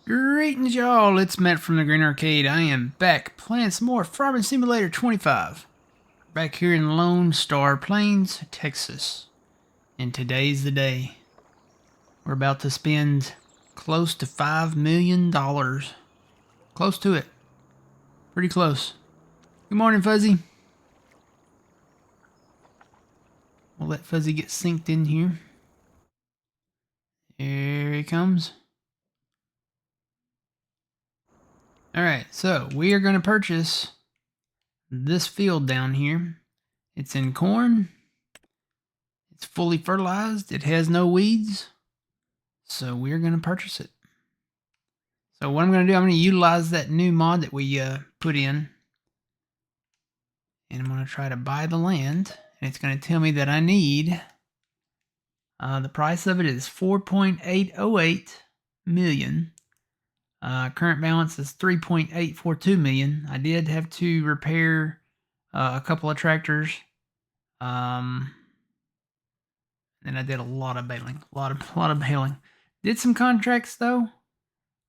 Greetings, y'all. It's Matt from the Green Arcade. I am back playing some more Farming Simulator 25. Back here in Lone Star Plains, Texas. And today's the day. We're about to spend close to $5 million. Close to it. Pretty close. Good morning, Fuzzy. We'll let Fuzzy get synced in here. Here he comes. Alright, so we are going to purchase this field down here. It's in corn. It's fully fertilized. It has no weeds. So we're going to purchase it. So what I'm going to do, I'm going to utilize that new mod that we put in. And I'm going to try to buy the land. And it's going to tell me that I need, the price of it is 4.808 million. Current balance is 3.842 million. I did have to repair a couple of tractors. And I did a lot of baling. A lot of baling. Did some contracts though.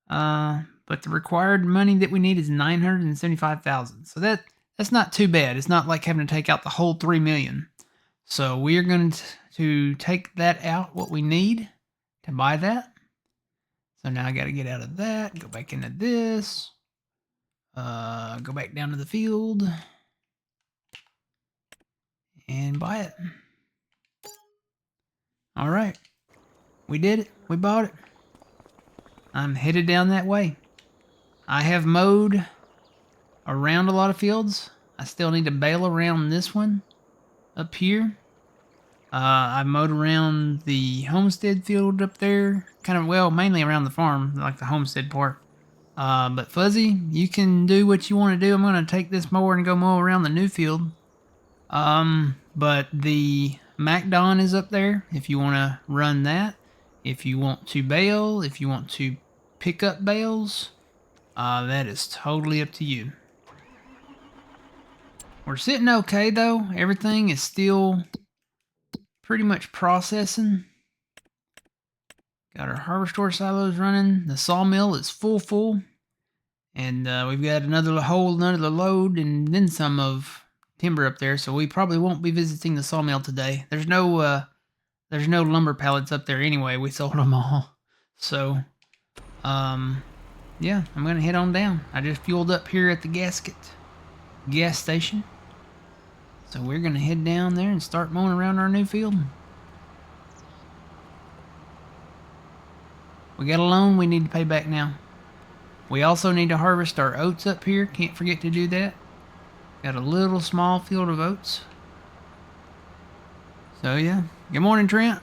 But the required money that we need is 975,000. So that's not too bad. It's not like having to take out the whole 3 million. So we are going to take that out, what we need to buy that. So now I got to get out of that, go back into this, go back down to the field, and buy it. All right, we did it. We bought it. I'm headed down that way. I have mowed around a lot of fields. I still need to bale around this one up here. I mowed around the homestead field up there. Kind of, well, mainly around the farm, like the homestead part. But Fuzzy, you can do what you want to do. I'm going to take this mower and go mow around the new field. But the MacDon is up there if you want to run that. If you want to bale, if you want to pick up bales, that is totally up to you. We're sitting okay though. Everything is still pretty much processing. Got our harvester silos running. The sawmill is full. And we've got another load and then some of timber up there. So we probably won't be visiting the sawmill today. There's no lumber pallets up there anyway. We sold them all. So, yeah, I'm going to head on down. I just fueled up here at the gas station. So we're going to head down there and start mowing around our new field. We got a loan we need to pay back now. We also need to harvest our oats up here. Can't forget to do that. Got a little small field of oats. So yeah. Good morning, Trent.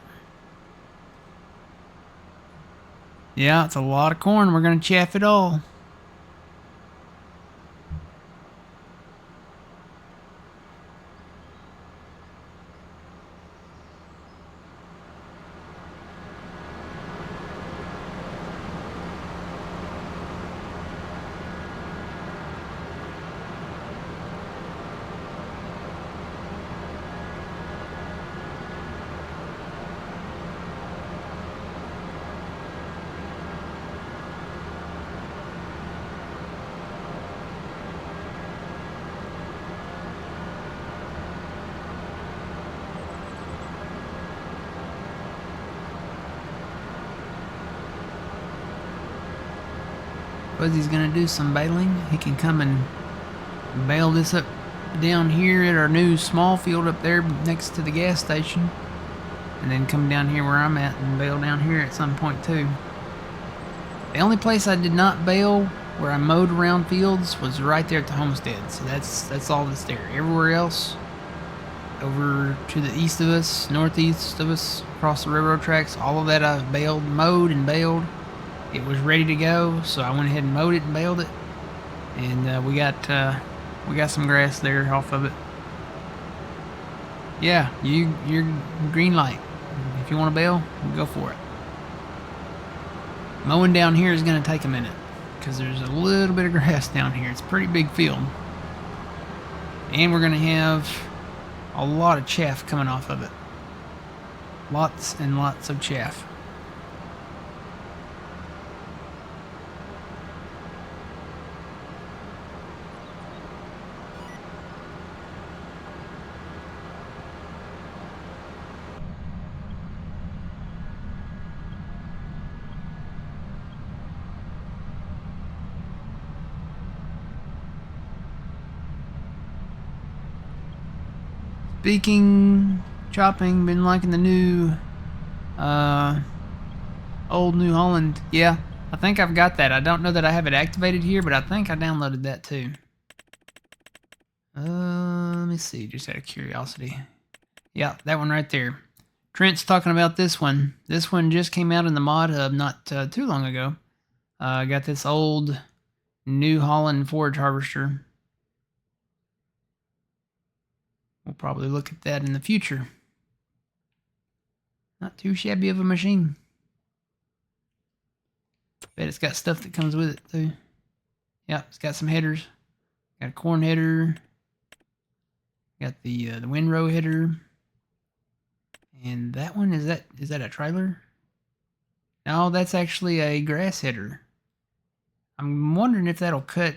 Yeah, it's a lot of corn. We're going to chaff it all. Fuzzy's gonna do some baling. He can come and bale this up down here at our new small field up there next to the gas station. And then come down here where I'm at and bale down here at some point too. The only place I did not bale where I mowed around fields was right there at the homestead. So that's all that's there. Everywhere else, over to the east of us, northeast of us, across the railroad tracks, all of that I've mowed and baled. It was ready to go, so I went ahead and mowed it and baled it, and we got some grass there off of it. Yeah, you're green light. If you want to bale, go for it. Mowing down here is going to take a minute because there's a little bit of grass down here. It's a pretty big field, and we're going to have a lot of chaff coming off of it. Lots and lots of chaff. Speaking, chopping, been liking the new, old New Holland. Yeah, I think I've got that. I don't know that I have it activated here, but I think I downloaded that too. Let me see, just out of curiosity. Yeah, that one right there. Trent's talking about this one. This one just came out in the mod hub not too long ago. I got this old New Holland forage harvester. We'll probably look at that in the future. Not too shabby of a machine. Bet it's got stuff that comes with it too. Yeah, it's got some headers. Got a corn header. Got the windrow header. And that one, is that a trailer? No, that's actually a grass header. I'm wondering if that'll cut.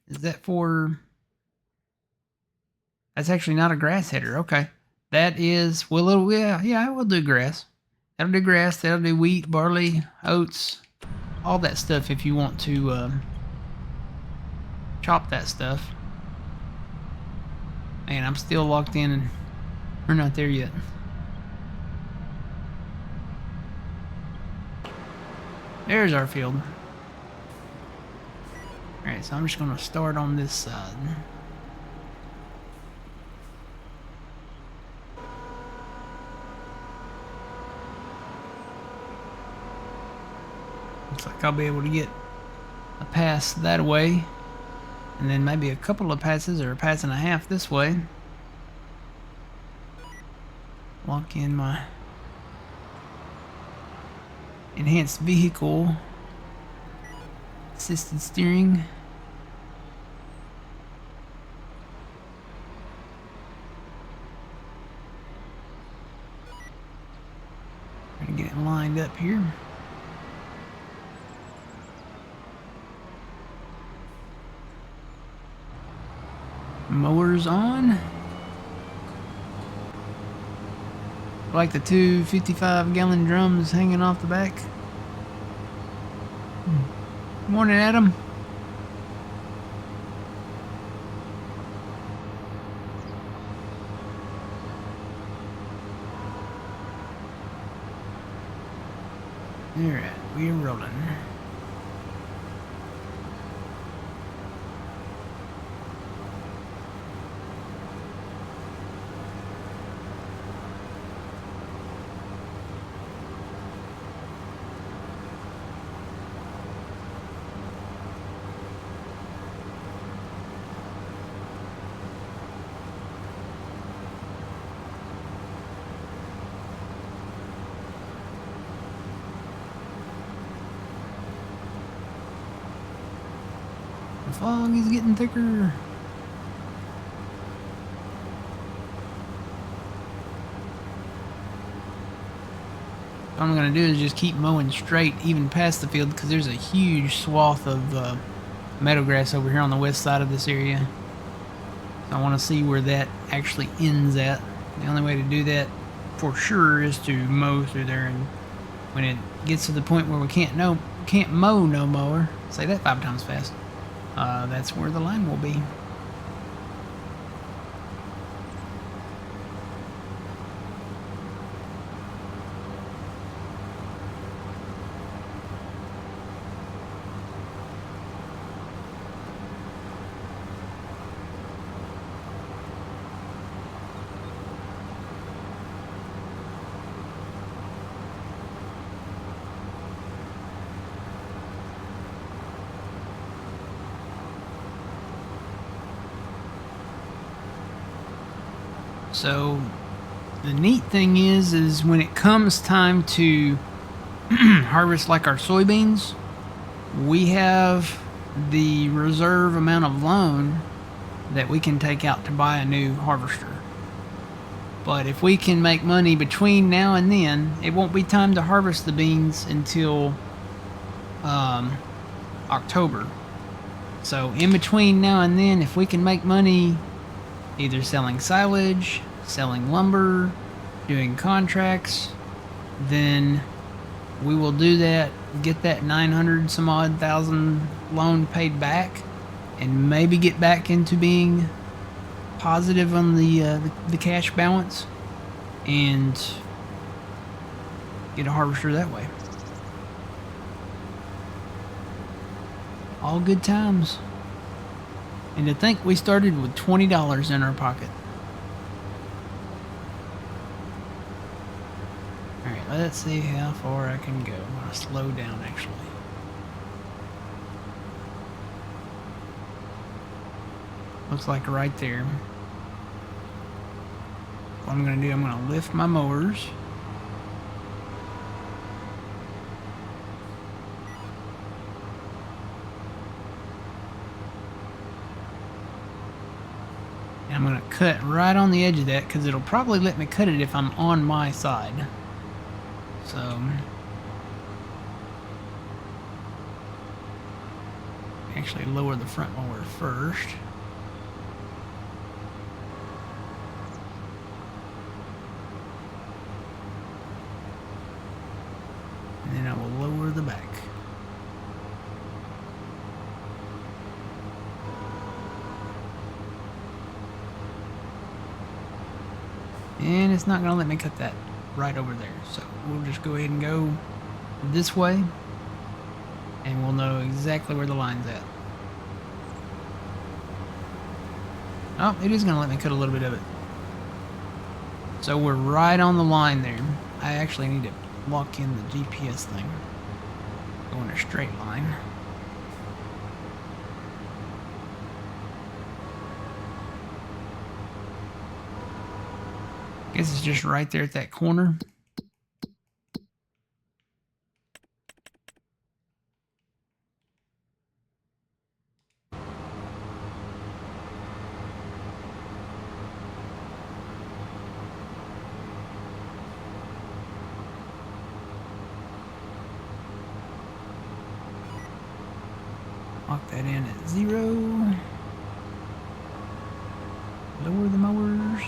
Is that for... That's actually not a grass header. Okay. That is... Well, yeah, it will do grass. That'll do grass. That'll do wheat, barley, oats, all that stuff if you want to chop that stuff. Man, I'm still locked in and we're not there yet. There's our field. Alright, so I'm just going to start on this side. Looks like I'll be able to get a pass that way. And then maybe a couple of passes or a pass and a half this way. Lock in my enhanced vehicle assisted steering. Trying to get it lined up here. Mowers on. I like the two 55-gallon drums hanging off the back. Morning, Adam. Alright, we're rolling. The fog is getting thicker. What I'm going to do is just keep mowing straight even past the field because there's a huge swath of meadow grass over here on the west side of this area. So I want to see where that actually ends at. The only way to do that for sure is to mow through there, and when it gets to the point where we can't mow no more, say that 5 times fast, that's where the line will be. So the neat thing is when it comes time to harvest like our soybeans, we have the reserve amount of loan that we can take out to buy a new harvester. But if we can make money between now and then, it won't be time to harvest the beans until October. So in between now and then, if we can make money either selling silage, selling lumber, doing contracts, then we will do that, get that 900 some odd thousand loan paid back, and maybe get back into being positive on the cash balance and get a harvester that way. All good times. And to think we started with $20 in our pocket. Alright, let's see how far I can go. I'm going to slow down actually. Looks like right there. What I'm going to do, I'm going to lift my mowers. And I'm going to cut right on the edge of that because it'll probably let me cut it if I'm on my side. So, actually lower the front mower first. And then I will lower the back. And it's not going to let me cut that right over there. So we'll just go ahead and go this way. And we'll know exactly where the line's at. Oh, it is going to let me cut a little bit of it. So we're right on the line there. I actually need to lock in the GPS thing. Go in a straight line. Guess it's just right there at that corner. Lock that in at 0. Lower the mowers.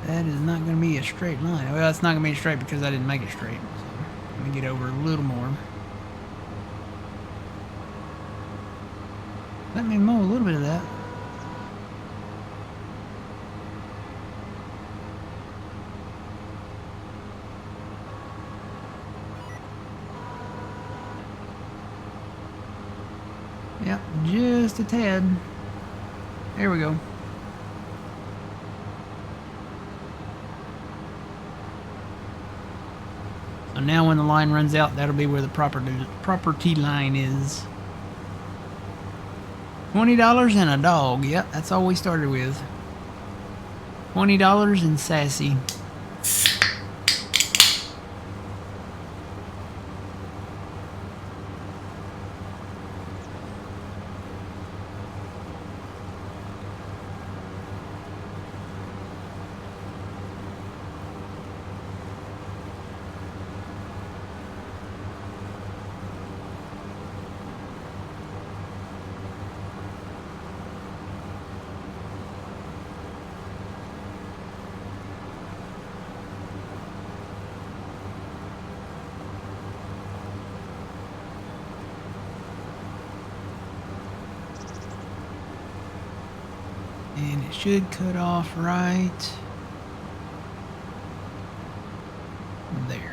That is not going to be a straight line. Well, it's not going to be straight because I didn't make it straight. So let me get over a little more. Let me mow a little bit of that. Yep, just a tad. There we go. So now when the line runs out, that'll be where the property line is. $20 and a dog. Yep, that's all we started with. $20 and Sassy. And it should cut off right there.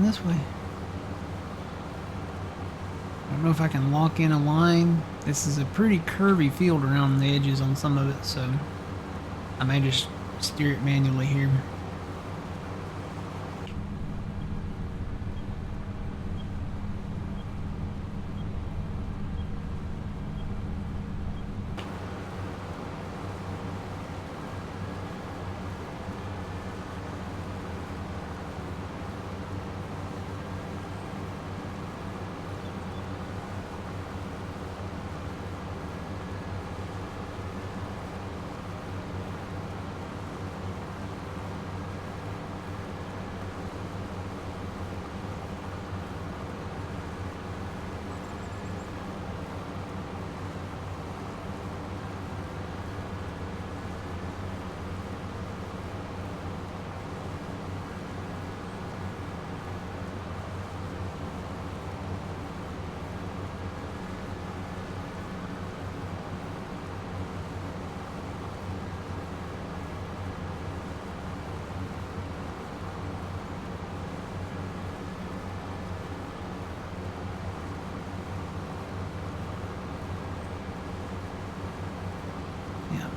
This way. I don't know if I can lock in a line. This is a pretty curvy field around the edges on some of it, so I may just steer it manually here.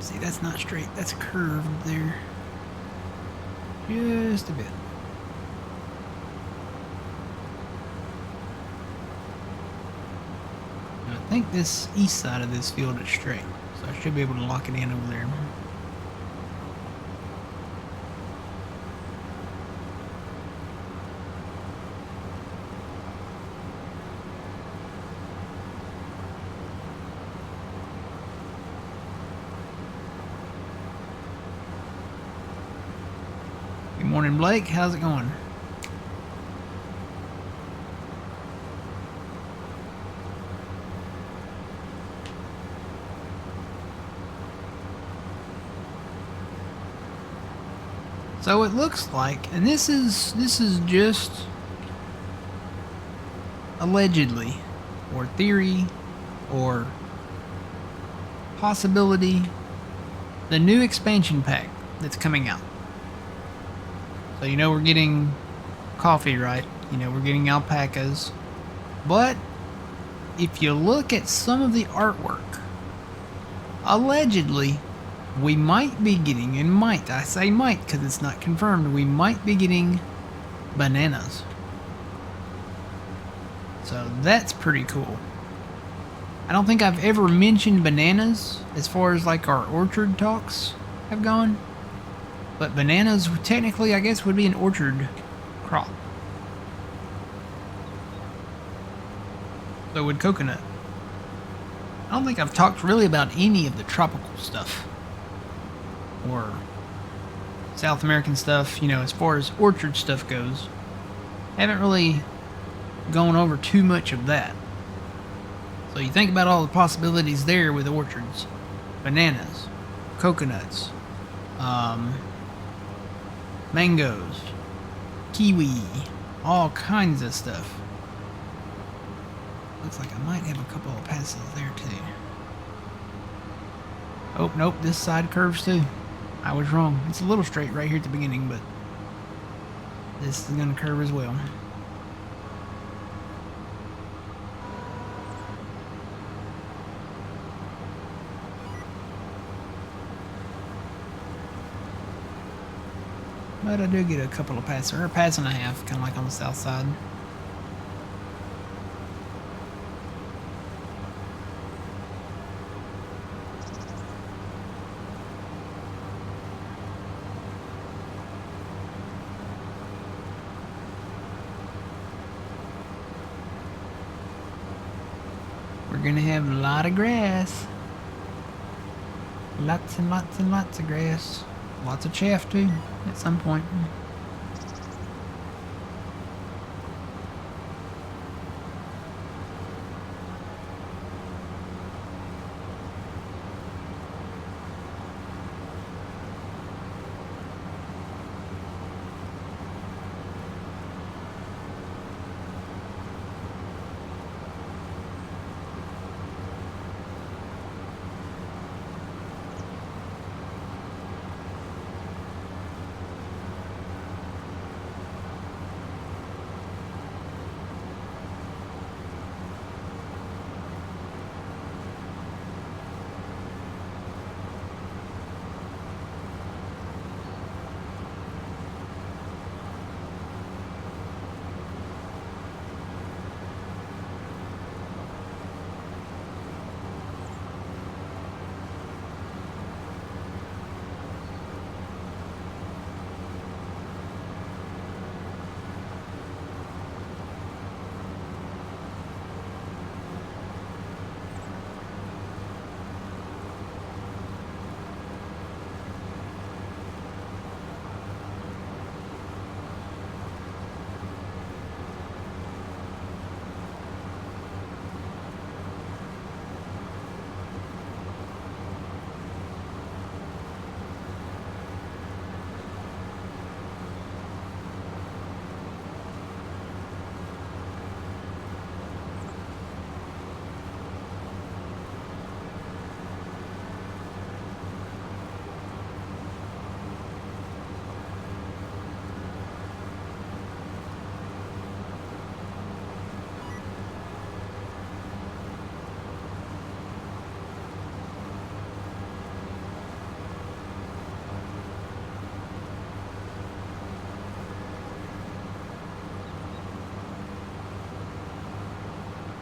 See, that's not straight. That's curved there. Just a bit. I think this east side of this field is straight, so I should be able to lock it in over there. Good morning, Blake. How's it going? So it looks like, and this is just allegedly, or theory, or possibility, the new expansion pack that's coming out. So you know we're getting coffee, right? You know we're getting alpacas. But if you look at some of the artwork, allegedly, we might be getting, and might, I say might because it's not confirmed, we might be getting bananas. So that's pretty cool. I don't think I've ever mentioned bananas as far as like our orchard talks have gone. But bananas technically I guess would be an orchard crop. So would coconut. I don't think I've talked really about any of the tropical stuff. Or South American stuff, you know, as far as orchard stuff goes. Haven't really gone over too much of that. So you think about all the possibilities there with orchards. Bananas, coconuts, mangoes, kiwi, all kinds of stuff. Looks like I might have a couple of passes there too. Oh, nope, this side curves too. I was wrong. It's a little straight right here at the beginning, but this is going to curve as well. But I do get a couple of passes, or a pass and a half, kind of like on the south side. We're gonna have a lot of grass. Lots and lots and lots of grass. Lots of chaff too, at some point.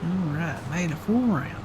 Alright, made a full round.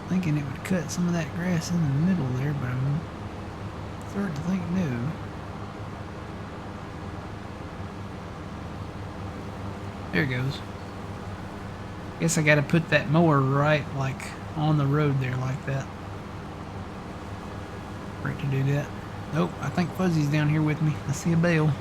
Thinking it would cut some of that grass in the middle there, but I'm starting to think no. There it goes. Guess I gotta put that mower right, like, on the road there like that. For it to do that. Nope, I think Fuzzy's down here with me. I see a bale.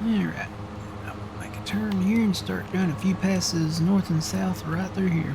Alright, I'll make a turn here and start doing a few passes north and south right through here.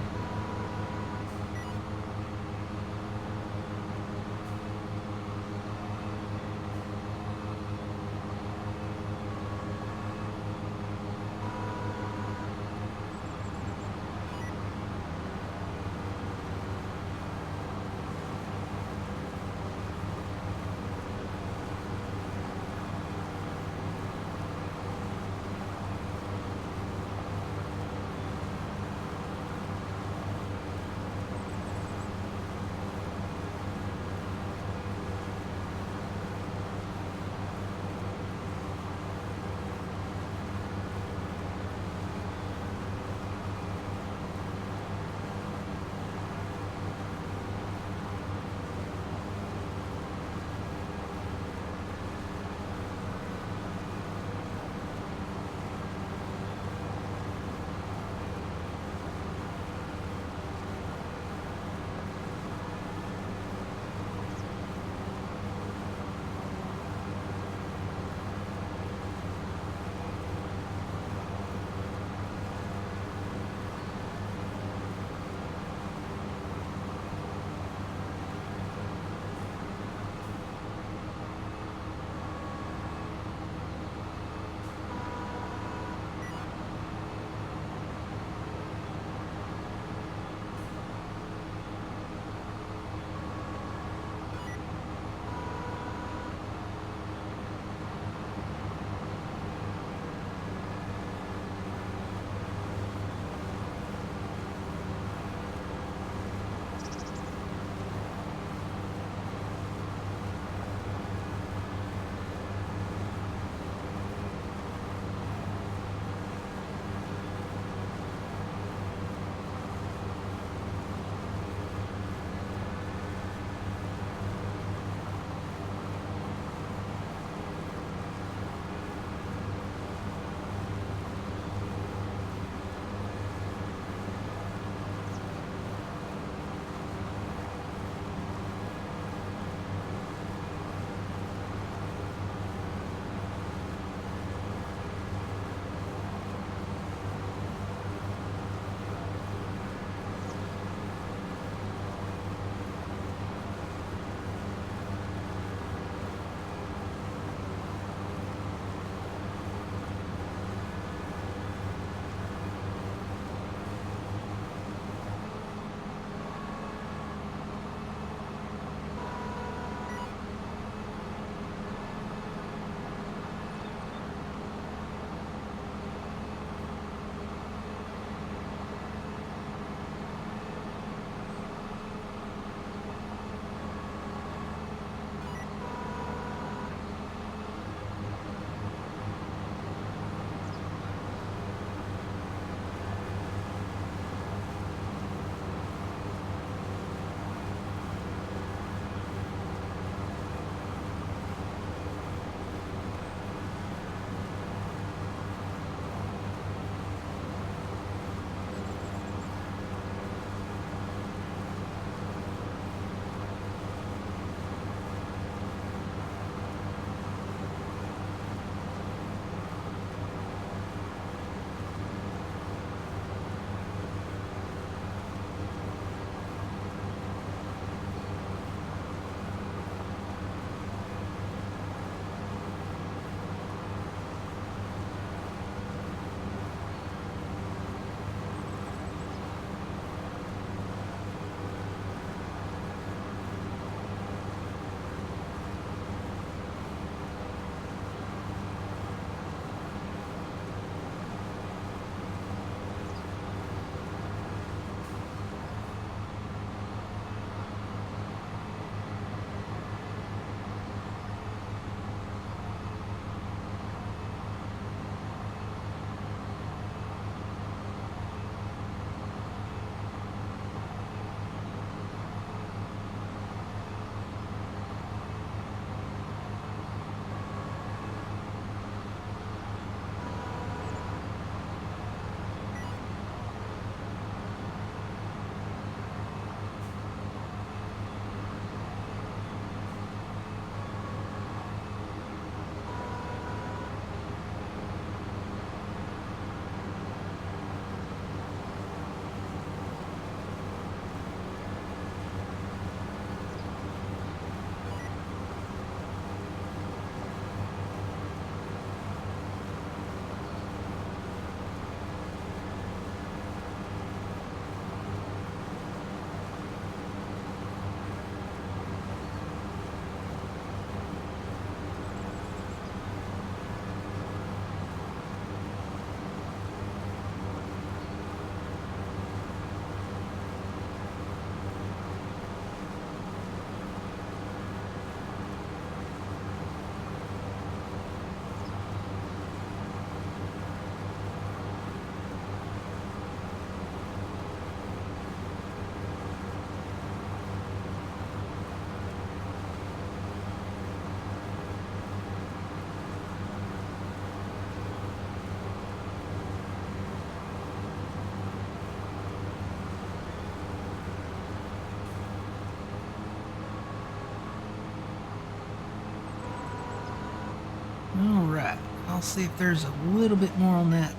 got. I'll see if there's a little bit more on that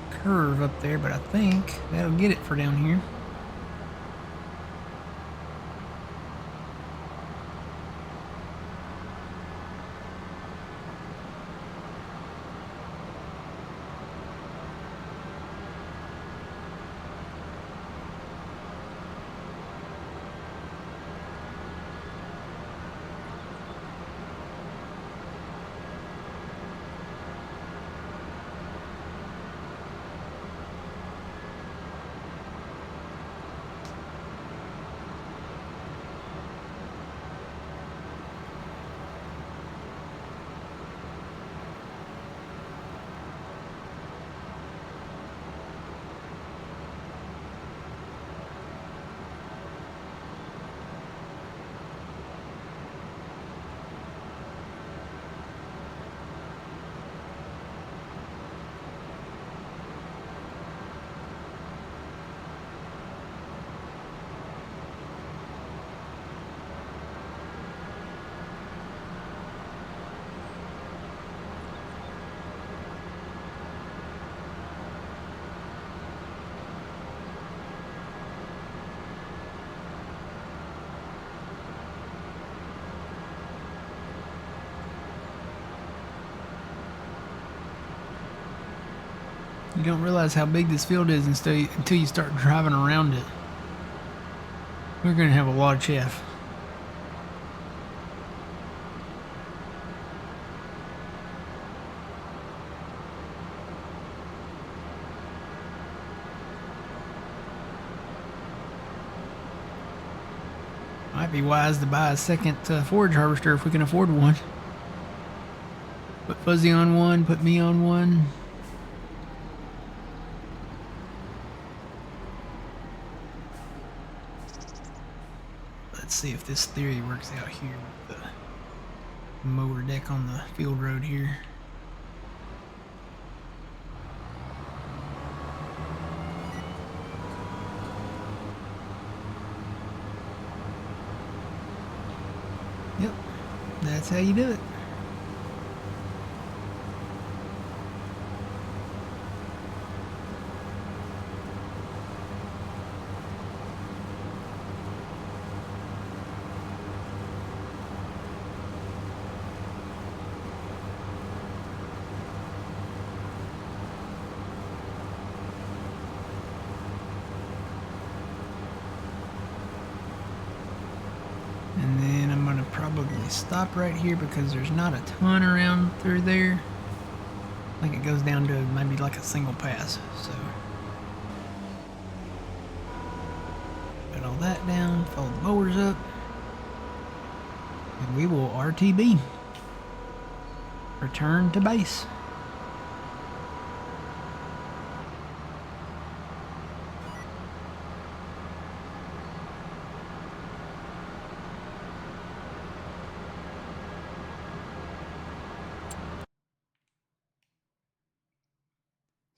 curve up there, but I think that'll get it for down here. You don't realize how big this field is until you start driving around it. We're going to have a lot of chaff. Might be wise to buy a second forage harvester if we can afford one. Put Fuzzy on one, put me on one. Let's see if this theory works out here with the mower deck on the field road here. Yep, that's how you do it. And then I'm going to probably stop right here because there's not a ton around through there. I think it goes down to maybe like a single pass. So got all that down, fold the mowers up, and we will RTB. Return to base.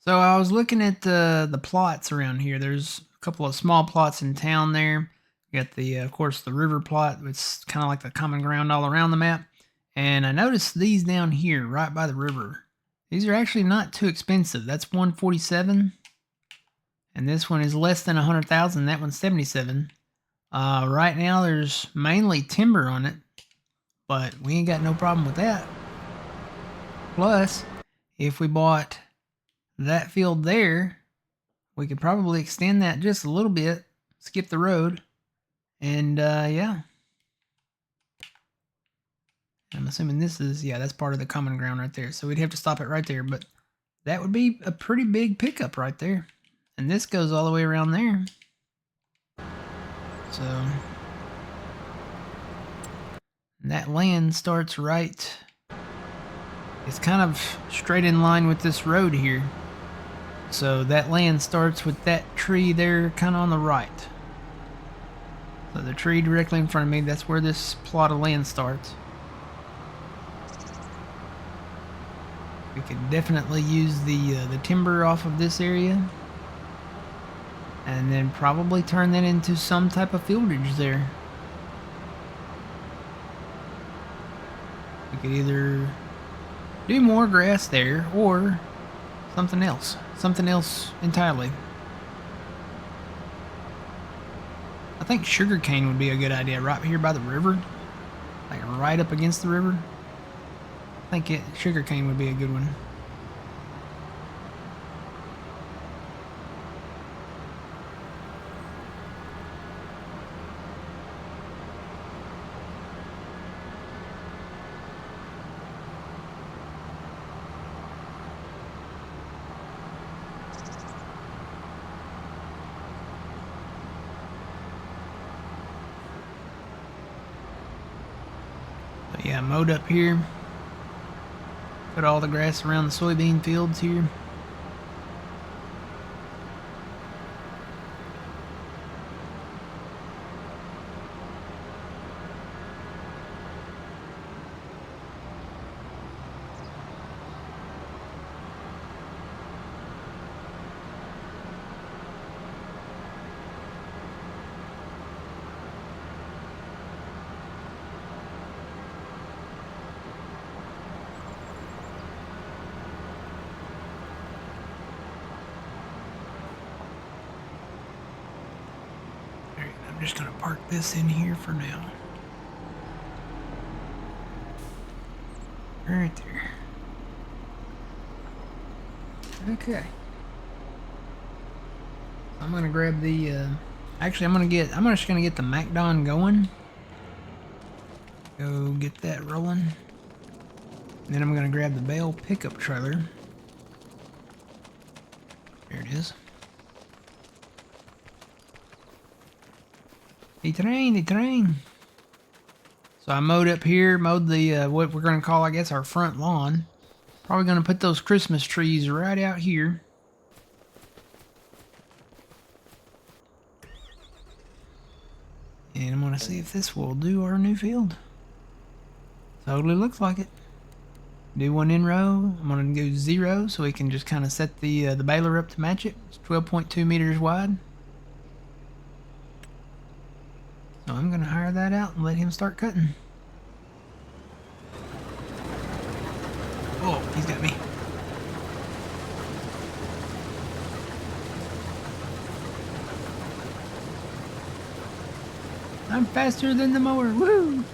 So I was looking at the plots around here. There's a couple of small plots in town there. You got the, of course, the river plot. It's kind of like the common ground all around the map. And I noticed these down here, right by the river. These are actually not too expensive. That's 147, and this one is less than 100,000. That one's 77. Right now, there's mainly timber on it, but we ain't got no problem with that. Plus, if we bought that field there, we could probably extend that just a little bit, skip the road, and yeah. I'm assuming this is, yeah, that's part of the common ground right there. So we'd have to stop it right there, but that would be a pretty big pickup right there. And this goes all the way around there. So that land starts right, it's kind of straight in line with this road here. So that land starts with that tree there kind of on the right. So the tree directly in front of me, that's where this plot of land starts. We could definitely use the timber off of this area, and then probably turn that into some type of fieldage there. We could either do more grass there or something else. Something else entirely. I think sugarcane would be a good idea right here by the river. Like right up against the river. I think sugarcane would be a good one. But yeah, mowed up here. Put all the grass around the soybean fields here. I'm just gonna park this in here for now. Right there. Okay. I'm gonna grab the. Actually, I'm just gonna get the MacDon going. Go get that rolling. And then I'm gonna grab the bale pickup trailer. There it is. The train. So I mowed up here, mowed the, what we're going to call, I guess, our front lawn. Probably going to put those Christmas trees right out here. And I'm going to see if this will do our new field. Totally looks like it. Do one in row. I'm going to go 0 so we can just kind of set the baler up to match it. It's 12.2 meters wide. So I'm going to hire that out and let him start cutting. Oh, he's got me. I'm faster than the mower. Woo!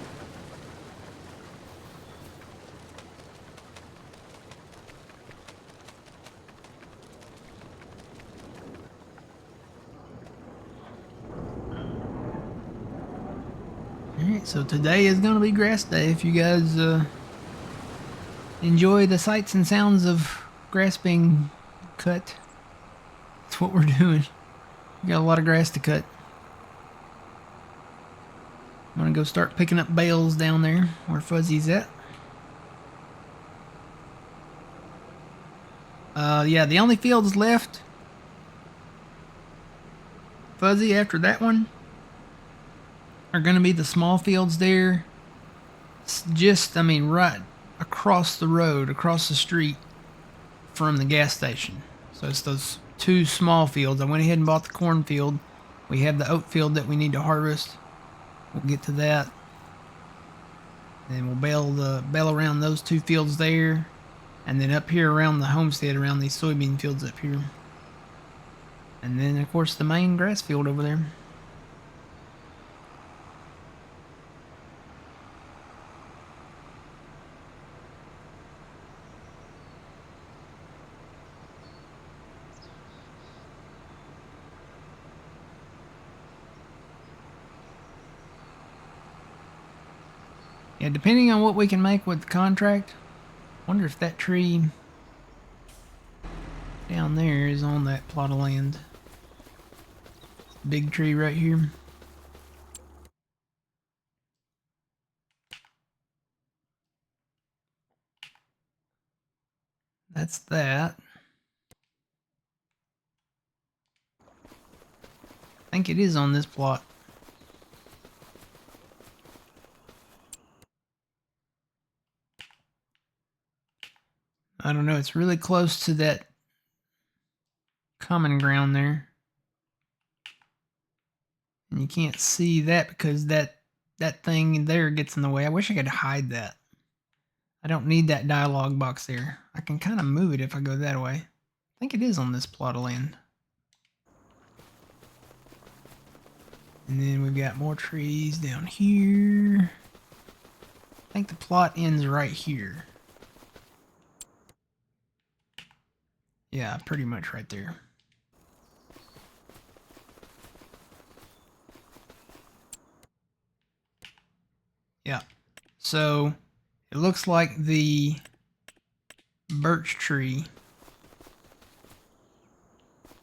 Alright, so today is going to be grass day. If you guys enjoy the sights and sounds of grass being cut, that's what we're doing. We got a lot of grass to cut. I'm going to go start picking up bales down there where Fuzzy's at. Yeah, the only fields left, Fuzzy, after that one, are going to be the small fields there. It's just, I mean, right across the road, across the street from the gas station. So it's those two small fields. I went ahead and bought the cornfield. We have the oat field that we need to harvest. We'll get to that. Then we'll bale around those two fields there. And then up here around the homestead, around these soybean fields up here. And then, of course, the main grass field over there. Yeah, depending on what we can make with the contract, wonder if that tree down there is on that plot of land. Big tree right here. That's that. I think it is on this plot. I don't know, it's really close to that common ground there. And you can't see that because that thing there gets in the way. I wish I could hide that. I don't need that dialogue box there. I can kind of move it if I go that way. I think it is on this plot of land. And then we've got more trees down here. I think the plot ends right here. Yeah, pretty much right there. Yeah. So it looks like the birch tree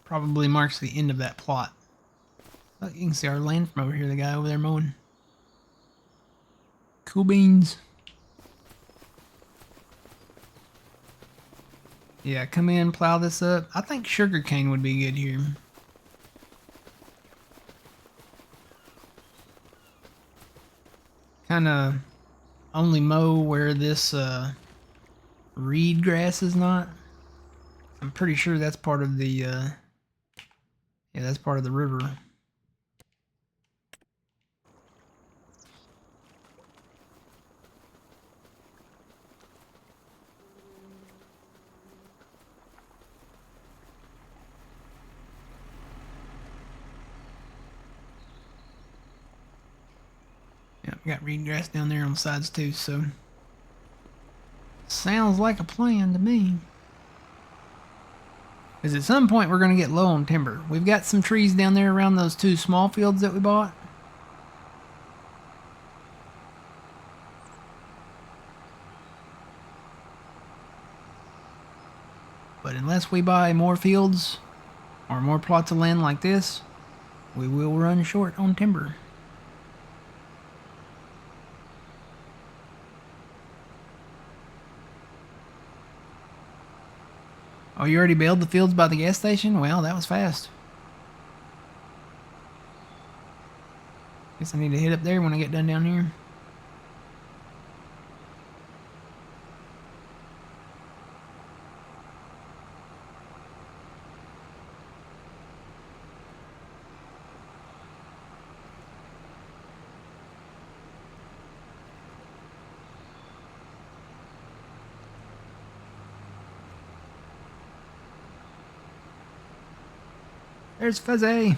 probably marks the end of that plot. Look, you can see our land from over here, the guy over there mowing. Cool beans. Yeah, come in, plow this up. I think sugarcane would be good here. Kind of only mow where this reed grass is not. I'm pretty sure that's part of the yeah, that's part of the river. Yeah, we got reed grass down there on the sides too, so sounds like a plan to me. Because at some point we're going to get low on timber. We've got some trees down there around those two small fields that we bought. But unless we buy more fields or more plots of land like this, we will run short on timber. Oh, you already baled the fields by the gas station? Well, that was fast. Guess I need to hit up there when I get done down here. There's Fuzzy.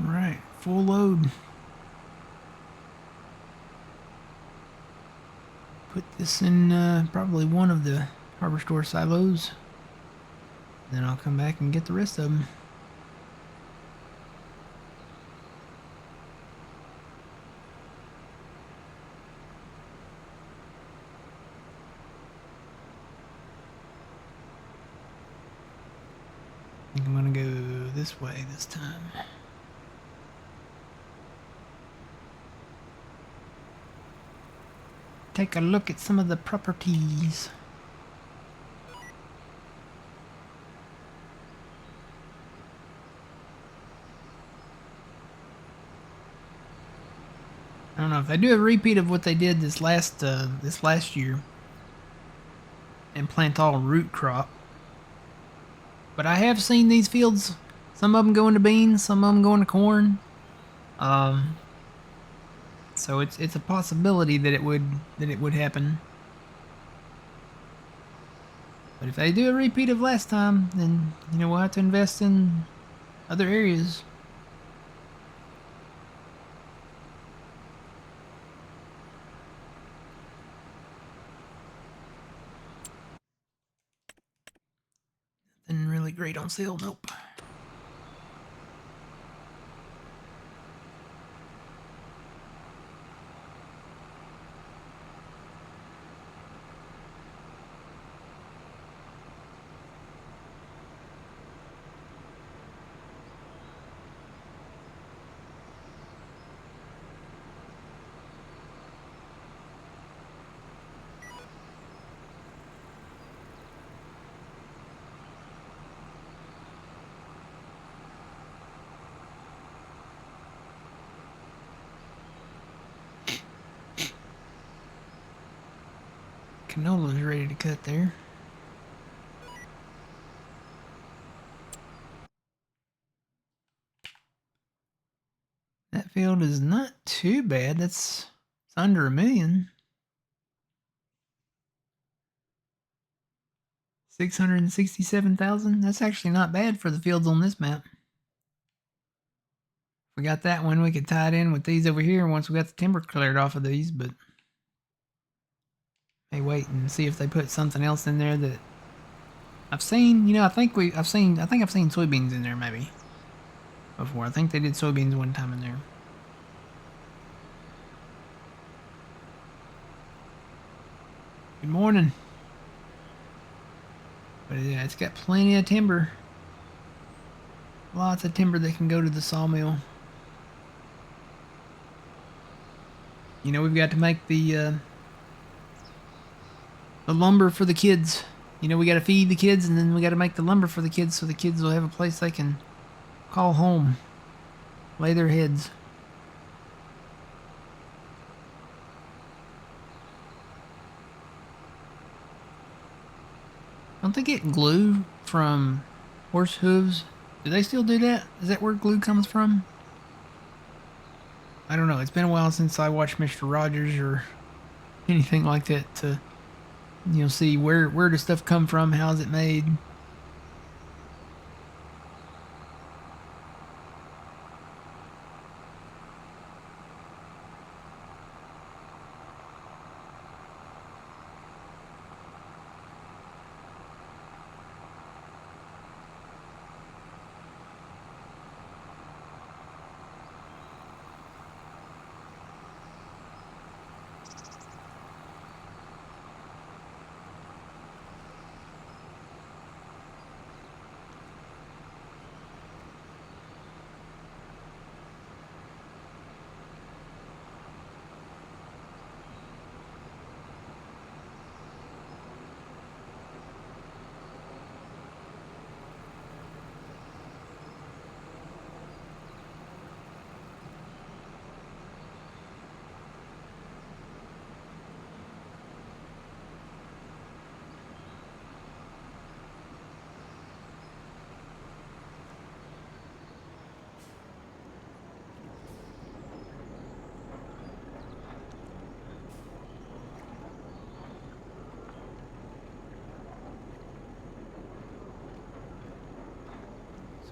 Alright, full load. Put this in probably one of the harbor store silos. Then I'll come back and get the rest of them. I think I'm gonna go this way this time. Take a look at some of the properties. I don't know if they do a repeat of what they did this last year and plant all root crop. But I have seen these fields. Some of them go into beans, some of them go into corn. So it's a possibility that it would happen. But if they do a repeat of last time, then we'll have to invest in other areas. Nothing really great on sale, nope. Canola's ready to cut there. That field is not too bad. It's under 1 million. 667,000. That's actually not bad for the fields on this map. If we got that one, we could tie it in with these over here once we got the timber cleared off of these, but may wait and see if they put something else in there that I've seen. I think I've seen soybeans in there maybe before. I think they did soybeans one time in there. Good morning. But yeah, it's got plenty of timber. Lots of timber that can go to the sawmill. We've got to make the lumber for the kids. We got to feed the kids, and then we got to make the lumber for the kids so the kids will have a place they can call home. Lay their heads. Don't they get glue from horse hooves? Do they still do that? Is that where glue comes from? I don't know. It's been a while since I watched Mr. Rogers or anything like that to, see where does stuff come from? How's it made?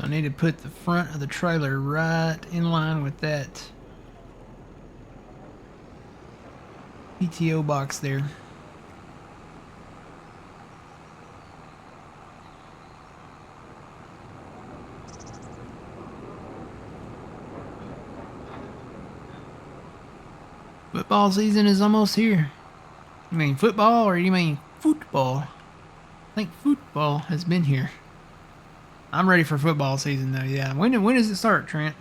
I need to put the front of the trailer right in line with that PTO box there. Football season is almost here. You mean football or you mean football? I think football has been here. I'm ready for football season though, yeah. When does it start, Trent?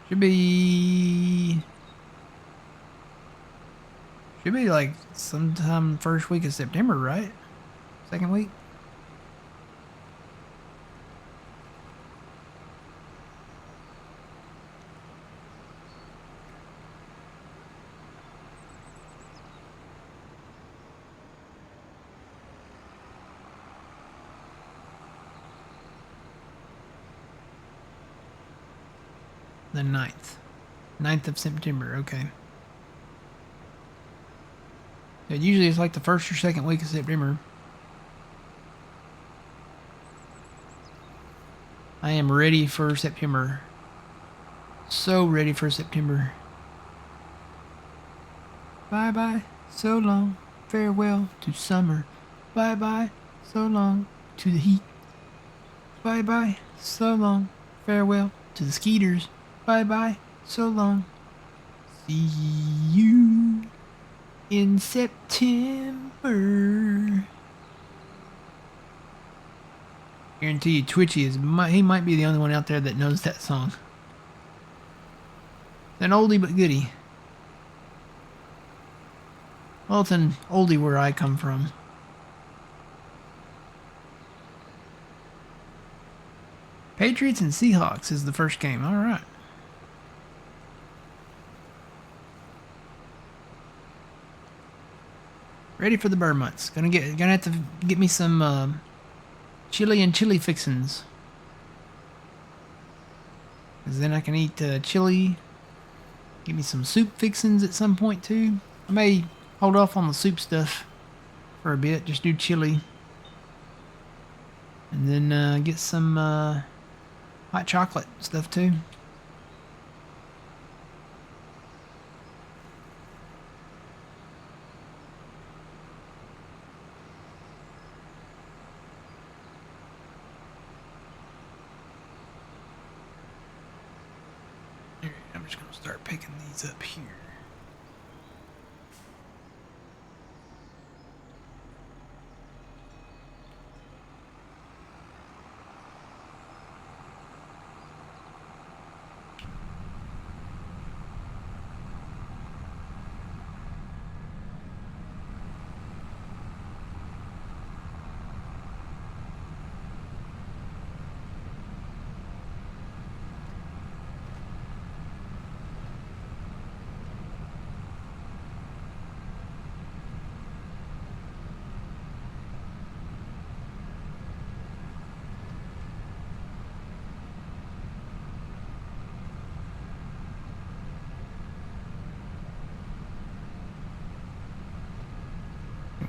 Should be like sometime first week of September, right? Second week? The 9th. 9th of September, okay. It usually is like the first or second week of September. I am ready for September. So ready for September. Bye bye, so long, farewell to summer. Bye bye, so long to the heat. Bye bye, so long, farewell to the skeeters. Bye bye, so long. See you in September. Guarantee you, Twitchy he might be the only one out there that knows that song. An oldie but goodie. Well, it's an oldie where I come from. Patriots and Seahawks is the first game. All right. Ready for the burr months. Gonna have to get me some chili and chili fixins. 'Cause then I can eat chili. Give me some soup fixins at some point too. I may hold off on the soup stuff for a bit. Just do chili. And then get some hot chocolate stuff too. I'm just going to start picking these up here.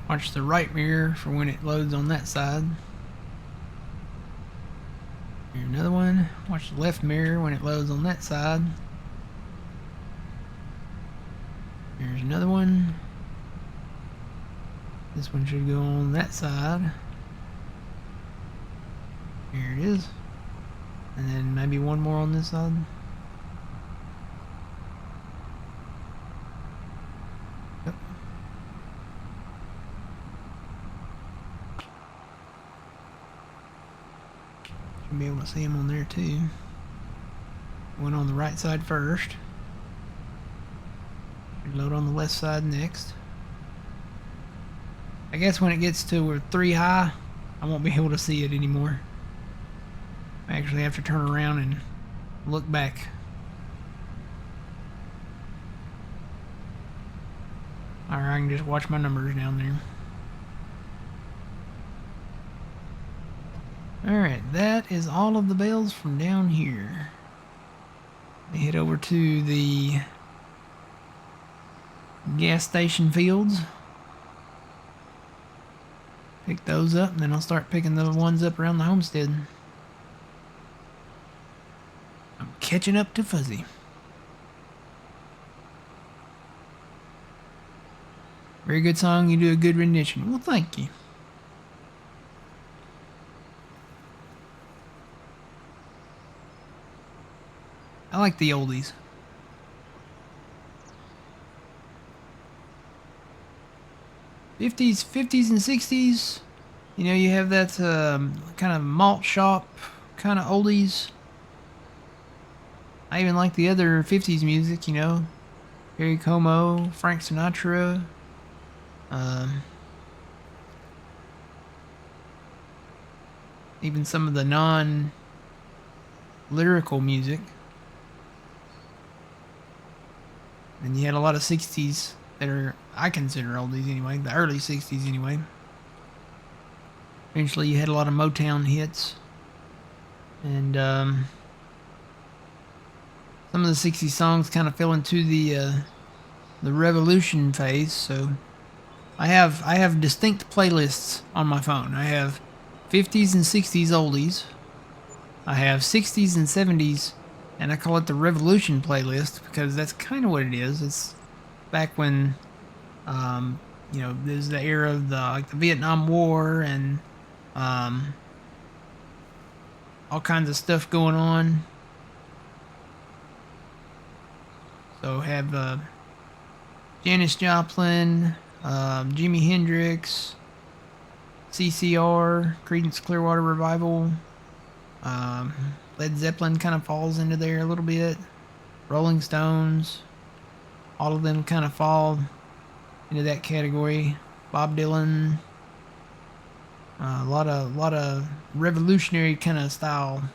Watch the right mirror for when it loads on that side. Here's another one. Watch the left mirror when it loads on that side. Here's another one. This one should go on that side. Here it is. And then maybe one more on this side. Yep. Should be able to see them on there too. One on the right side first. Load on the left side next. I guess when it gets to 3 high, I won't be able to see it anymore. I actually have to turn around and look back. Or I can just watch my numbers down there. Alright, that is all of the bales from down here. Let me head over to the gas station fields. Pick those up, and then I'll start picking the ones up around the homestead. I'm catching up to Fuzzy. Very good song. You do a good rendition. Well, thank you. I like the oldies. 50s and 60s. You know, you have that kind of malt shop kind of oldies. I even like the other 50s music, you know. Perry Como, Frank Sinatra. Even some of the non-lyrical music. And you had a lot of 60s that are, I consider oldies anyway, the early 60s anyway. Eventually you had a lot of Motown hits. And some of the 60s songs kind of fell into the revolution phase, so I have distinct playlists on my phone. I have 50s and 60s oldies. I have 60s and 70s, and I call it the revolution playlist because that's kind of what it is. It's back when, you know, there's the era of the Vietnam War and all kinds of stuff going on. So have Janis Joplin, Jimi Hendrix, CCR, Creedence Clearwater Revival, Led Zeppelin kind of falls into there a little bit, Rolling Stones, all of them kind of fall into that category. Bob Dylan, a lot of revolutionary kind of style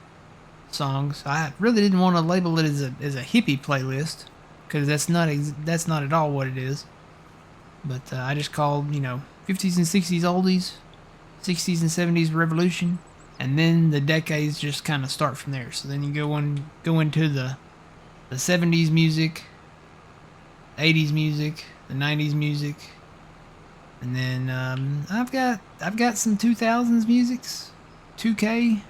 songs. I really didn't want to label it as a hippie playlist because that's not at all what it is. But I just called, you know, 50s and 60s oldies, 60s and 70s revolution, and then the decades just kind of start from there. So then you go into the 70s music, 80s music, the 90s music, and then I've got some 2000s musics, 2K.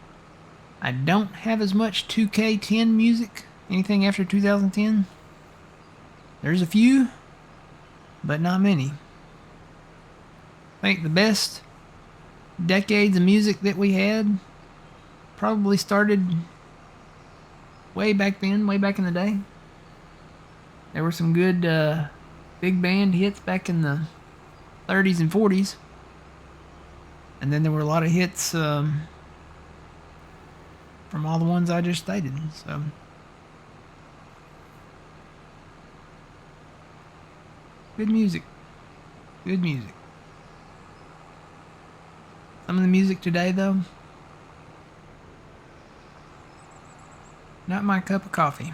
I don't have as much 2K10 music, anything after 2010. There's a few, but not many. I think the best decades of music that we had probably started way back then, way back in the day. There were some good big band hits back in the 30s and 40s. And then there were a lot of hits from all the ones I just stated. So good music. Good music. Some of the music today, though, not my cup of coffee.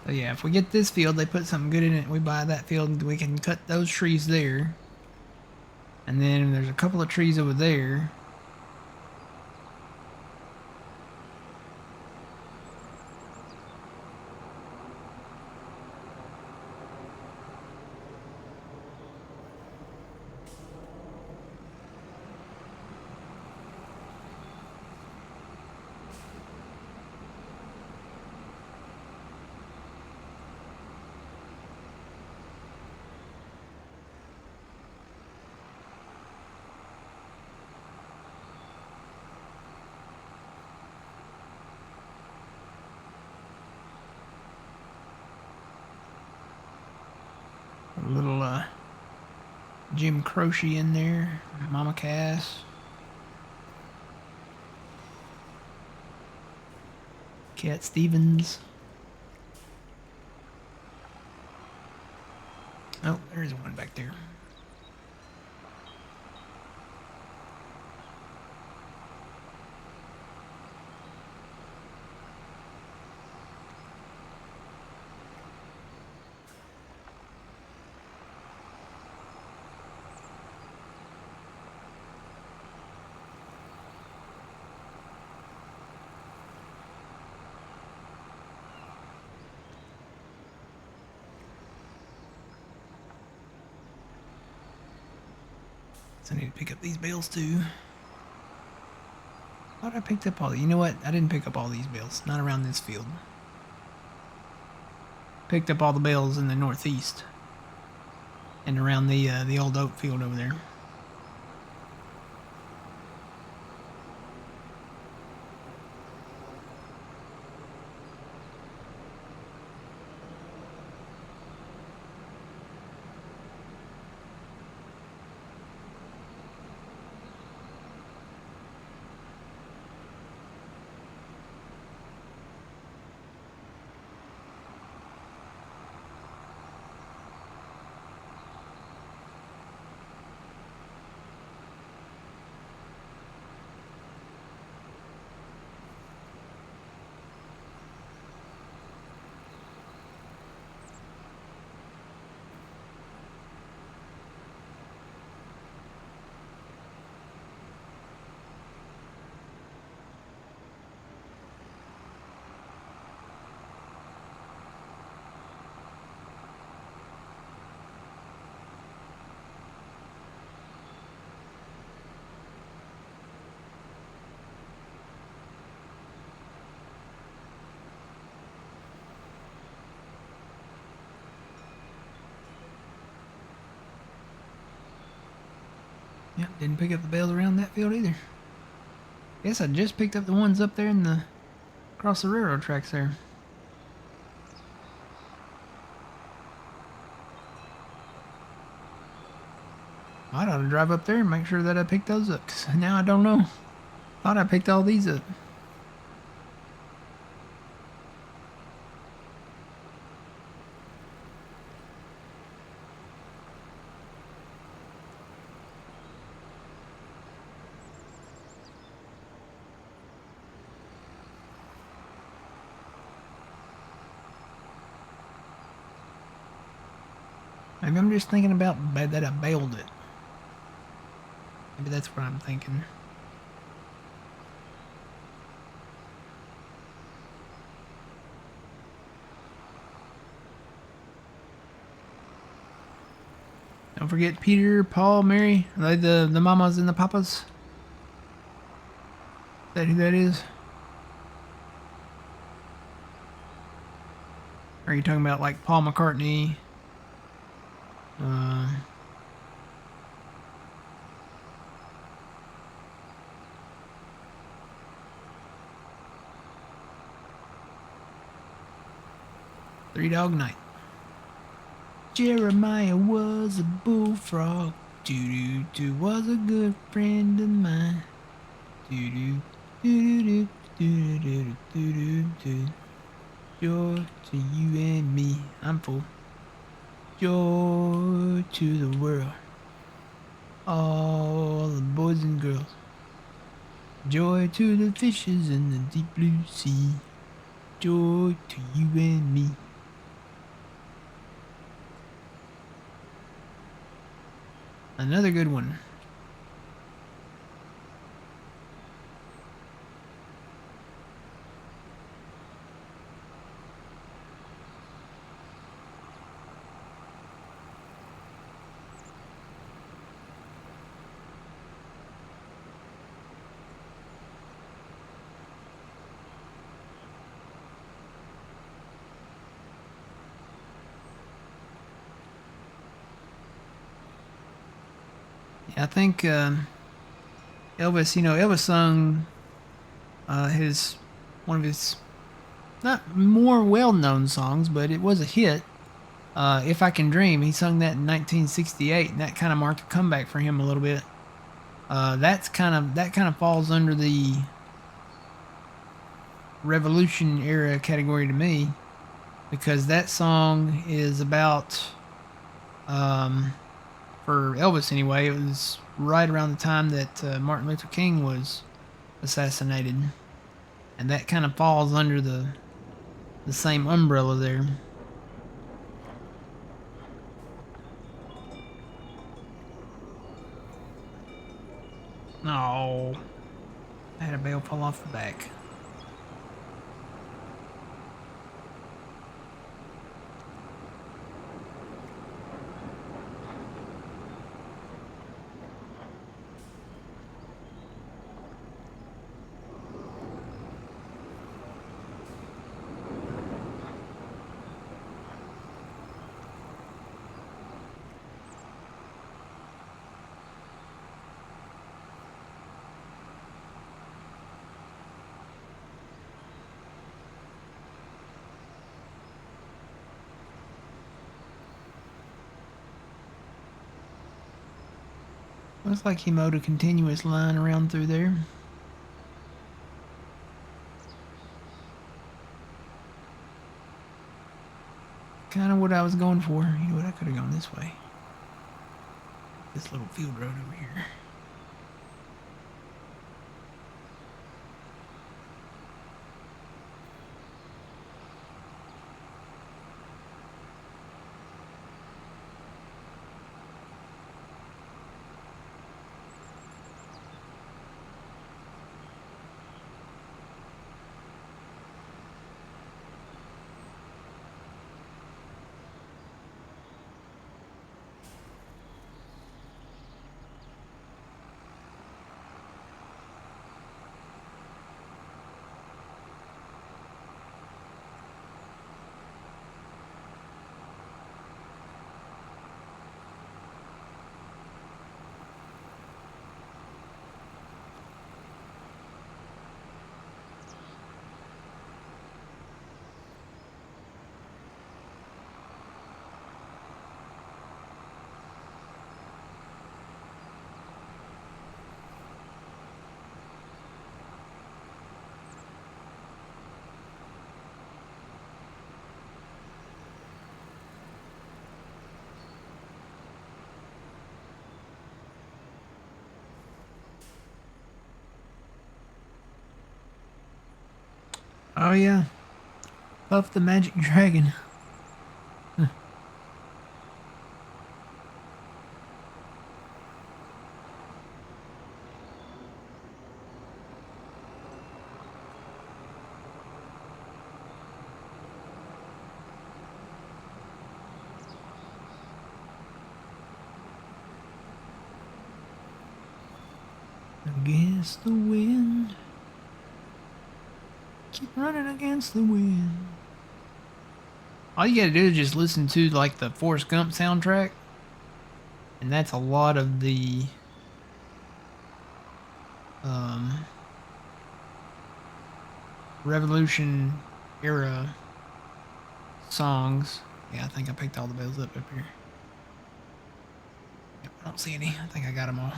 So yeah, if we get this field, they put something good in it, we buy that field, we can cut those trees there. And then there's a couple of trees over there. A little Jim Croce in there, Mama Cass, Cat Stevens. Oh, there's one back there. I need to pick up these bales too. Thought I picked up all. You know what? I didn't pick up all these bales. Not around this field. Picked up all the bales in the northeast and around the old oat field over there. Yep, didn't pick up the bales around that field either. Guess I just picked up the ones up there in the across the railroad tracks there. I ought to drive up there and make sure that I picked those up, 'cause now I don't know. Thought I picked all these up. Maybe I'm just thinking about that I bailed it. Maybe that's what I'm thinking. Don't forget Peter, Paul, Mary. Are they the mamas and the papas? Is that who that is? Or are you talking about like Paul McCartney? Three Dog Night. Jeremiah was a bullfrog. Doo-doo-doo was a good friend of mine. Doo-doo, doo-doo-doo, doo-doo-doo, doo-doo-doo. Joy to you and me. I'm full. Joy to the world. All the boys and girls. Joy to the fishes in the deep blue sea. Joy to you and me. Another good one. I think Elvis, Elvis sung one of his not more well-known songs, but it was a hit. If I Can Dream, he sung that in 1968, and that kind of marked a comeback for him a little bit. That kind of falls under the Revolution era category to me, because that song is about for Elvis anyway, it was right around the time that Martin Luther King was assassinated, and that kind of falls under the same umbrella there. No, I had a bale fall off the back. Looks like he mowed a continuous line around through there. Kind of what I was going for. You know what? I could have gone this way. This little field road over here. Oh yeah, Puff the Magic Dragon. Against the wind. Keep running against the wind. All you gotta do is just listen to like the Forrest Gump soundtrack. And that's a lot of the Revolution era songs. Yeah, I think I picked all the bells up here. Yep, I don't see any. I think I got them all.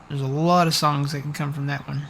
There's a lot of songs that can come from that one.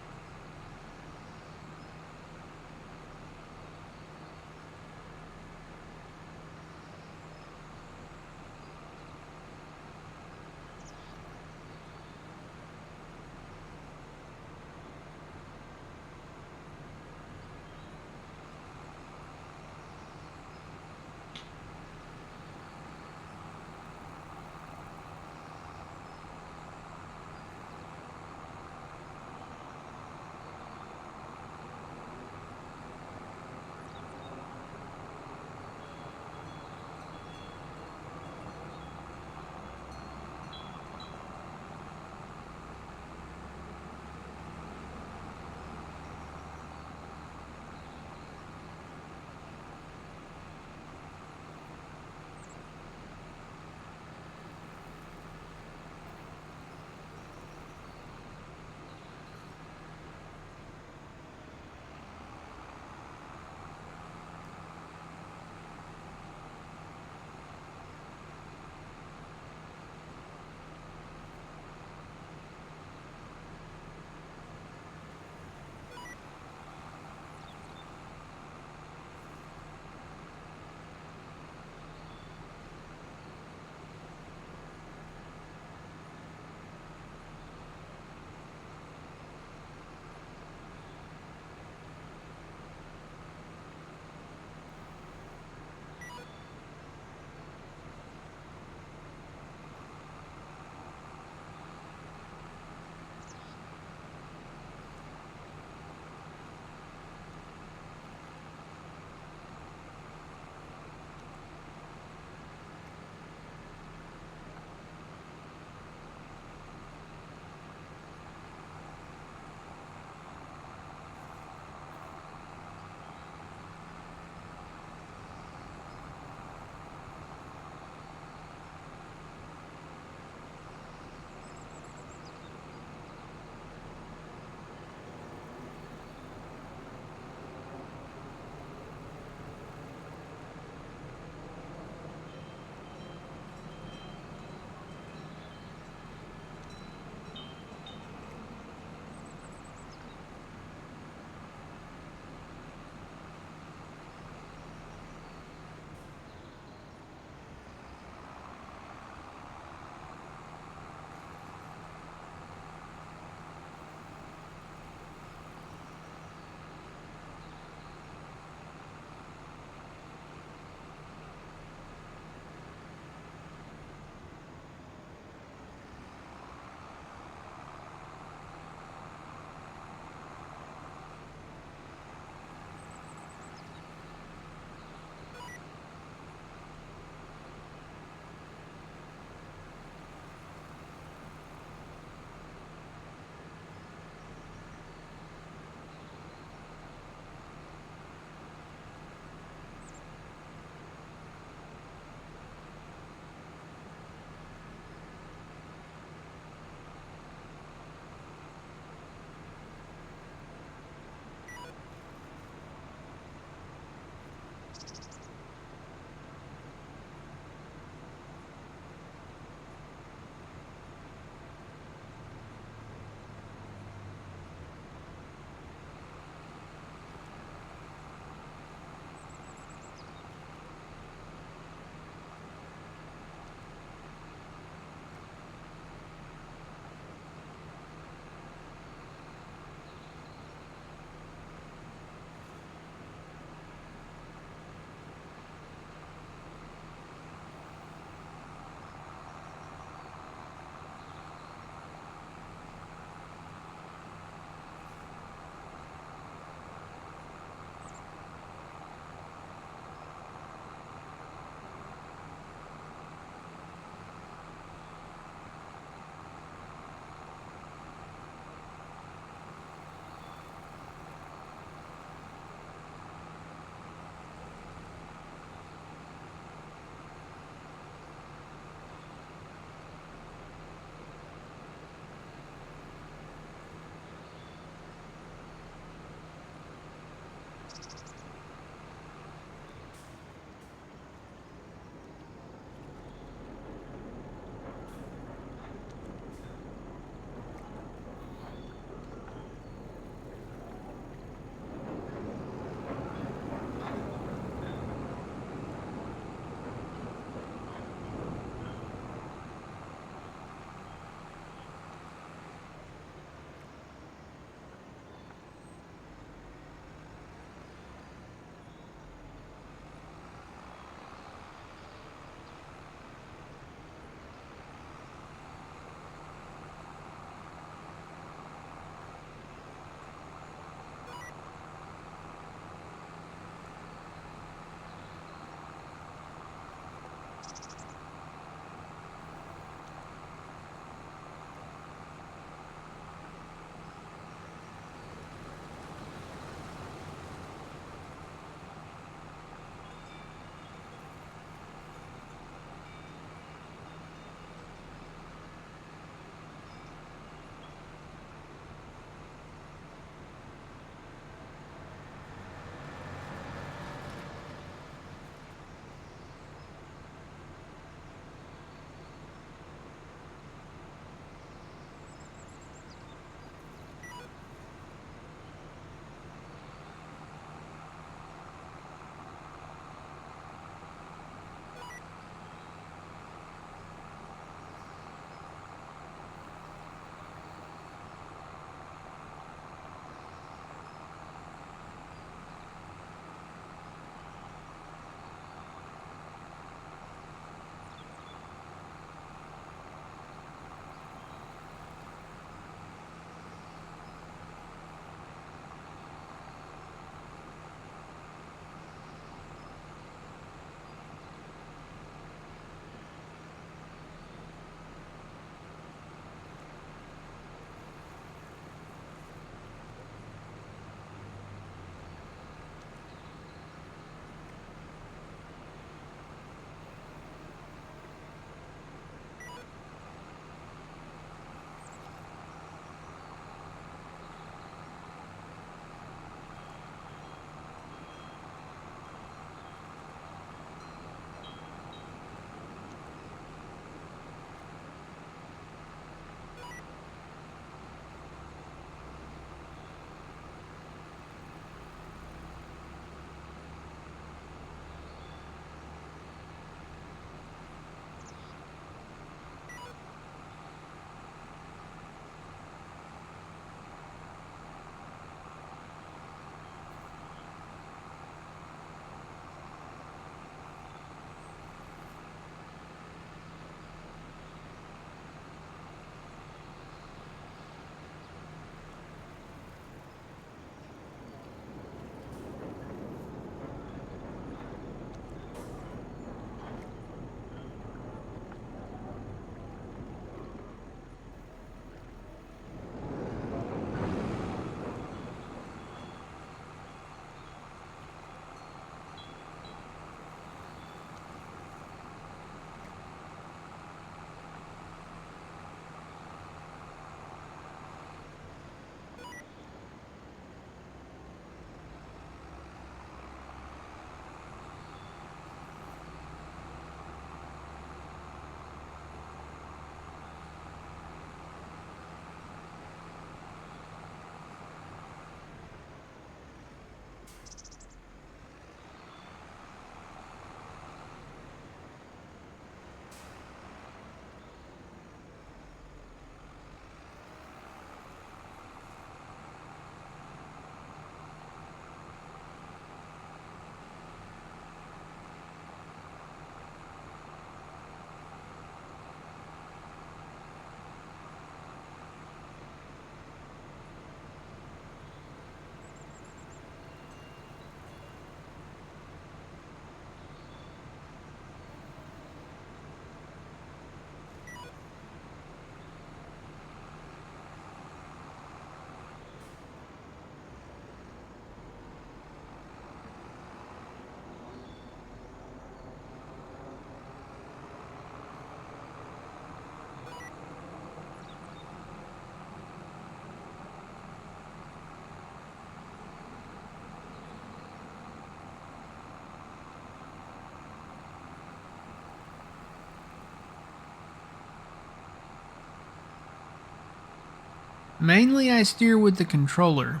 Mainly I steer with the controller.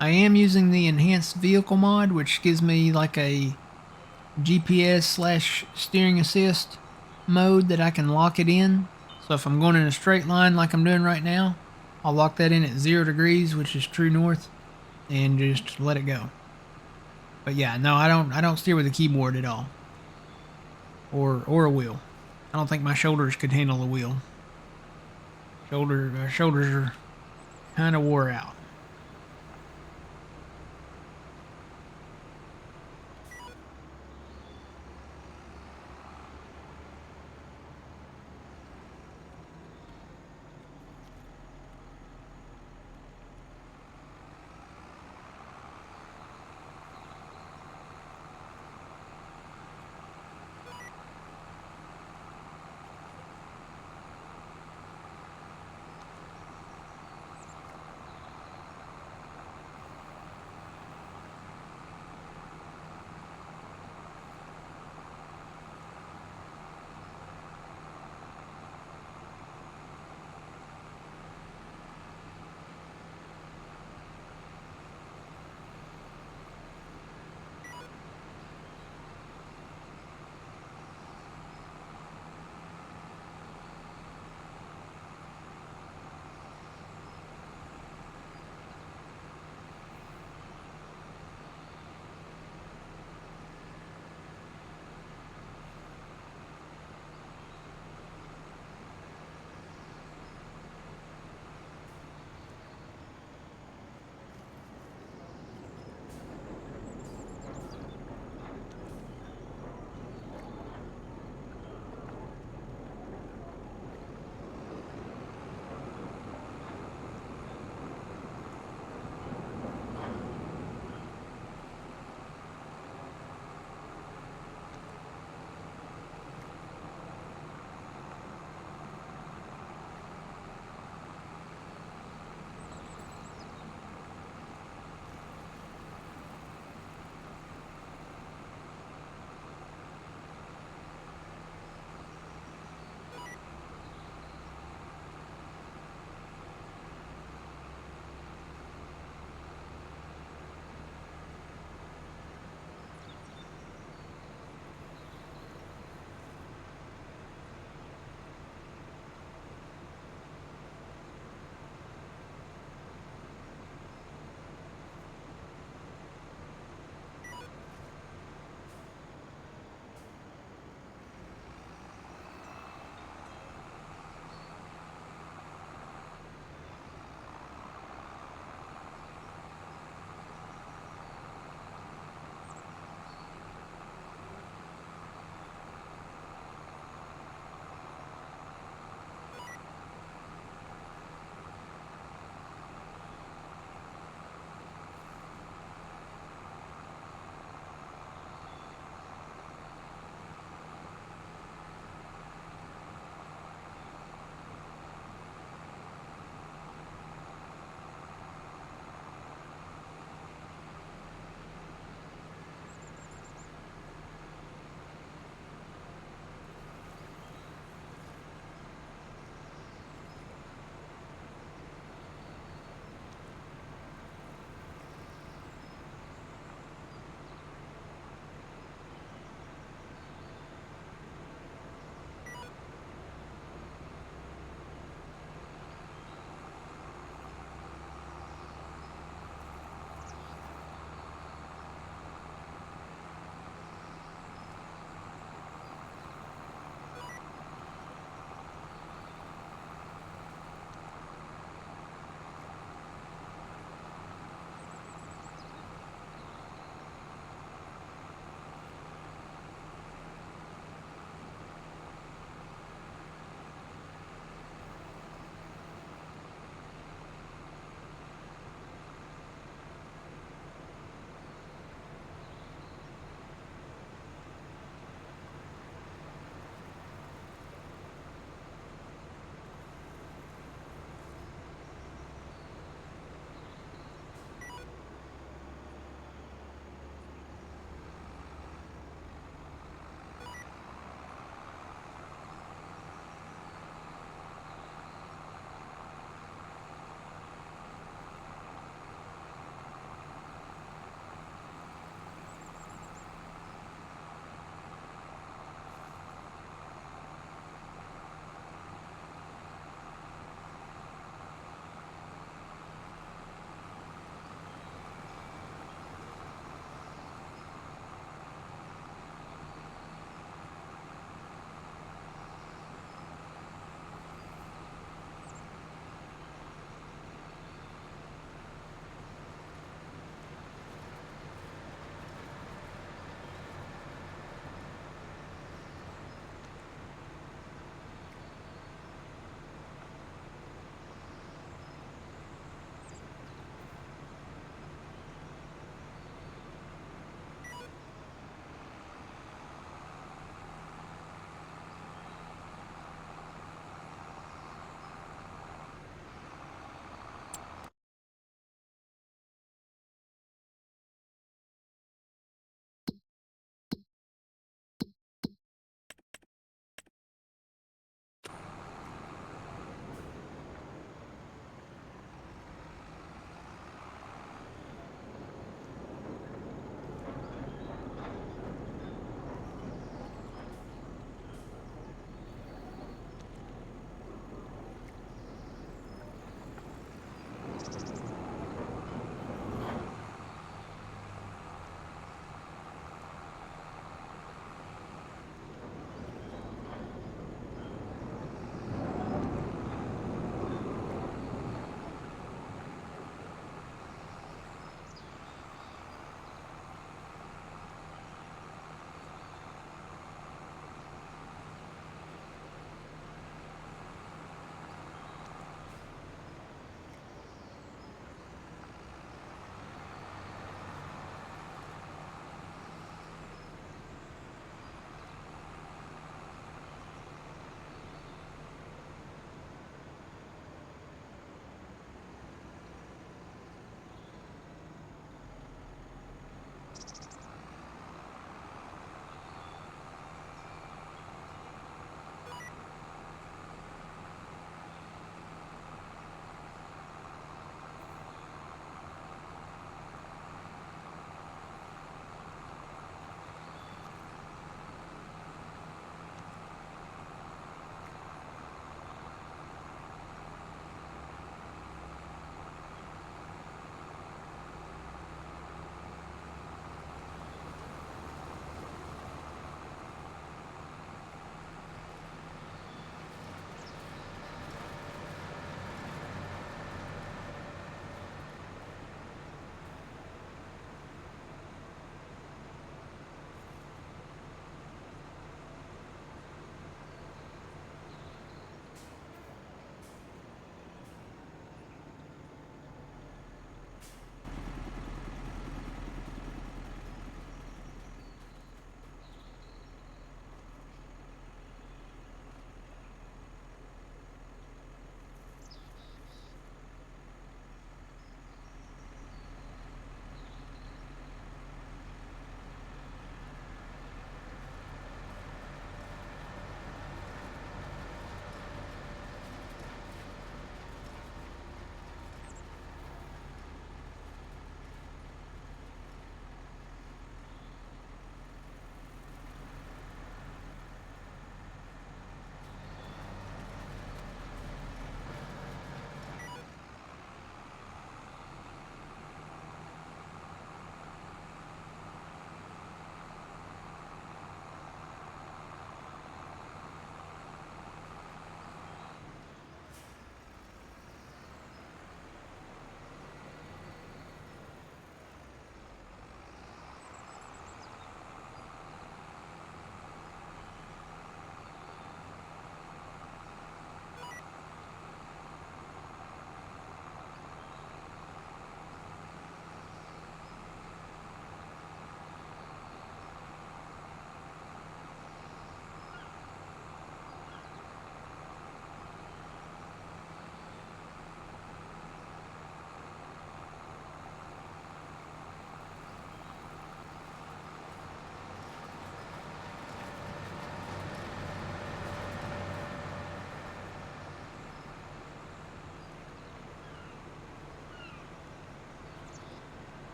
I am using the enhanced vehicle mod, which gives me like a GPS / steering assist mode that I can lock it in. So if I'm going in a straight line like I'm doing right now, I'll lock that in at 0 degrees, which is true north, and just let it go. But yeah, no, I don't steer with a keyboard at all. Or a wheel. I don't think my shoulders could handle a wheel. Shoulders are kind of wore out.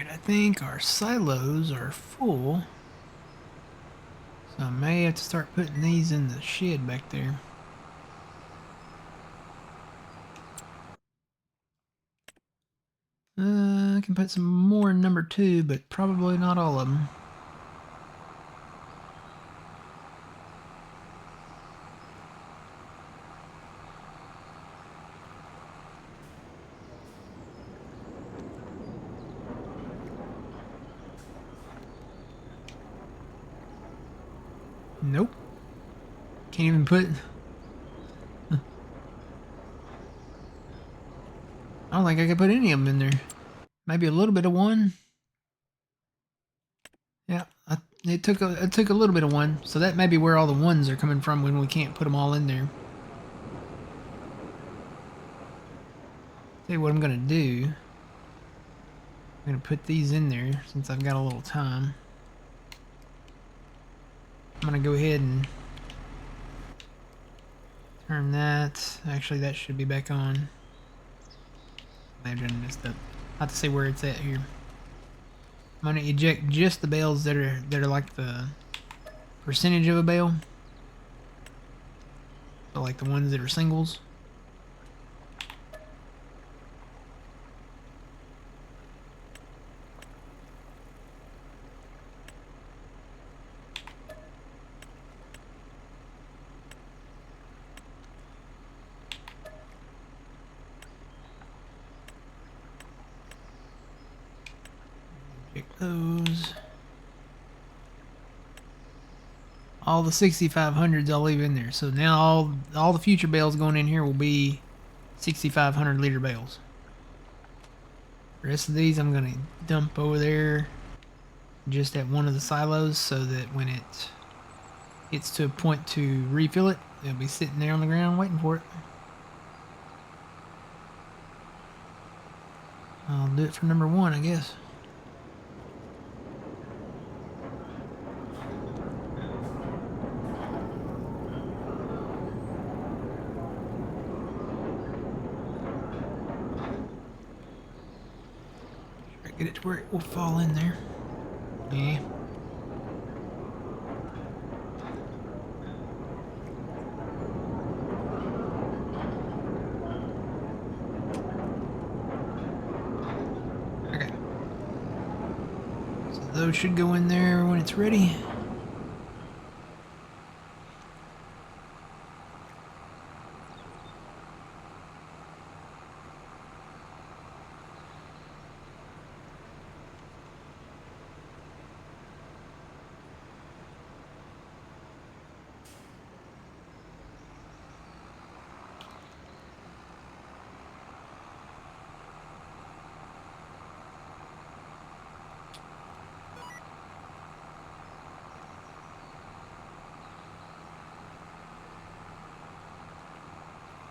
Alright, I think our silos are full. So I may have to start putting these in the shed back there. I can put some more in number 2, but probably not all of them. Nope. Can't even put... I don't think I could put any of them in there. Maybe a little bit of one. Yeah, it took a little bit of one, so that may be where all the ones are coming from when we can't put them all in there. Tell you what I'm gonna do. I'm gonna put these in there since I've got a little time. I'm gonna go ahead and turn that. Actually, that should be back on. I've done messed up. I have to see where it's at here. I'm gonna eject just the bales that are like the percentage of a bale. So like the ones that are singles. Eject those. All the 6500s I'll leave in there. So now all the future bales going in here will be 6500 liter bales. The rest of these I'm going to dump over there just at one of the silos so that when it gets to a point to refill it, it'll be sitting there on the ground waiting for it. I'll do it for number 1, I guess. Get it to where it will fall in there. Yeah. Okay. So those should go in there when it's ready.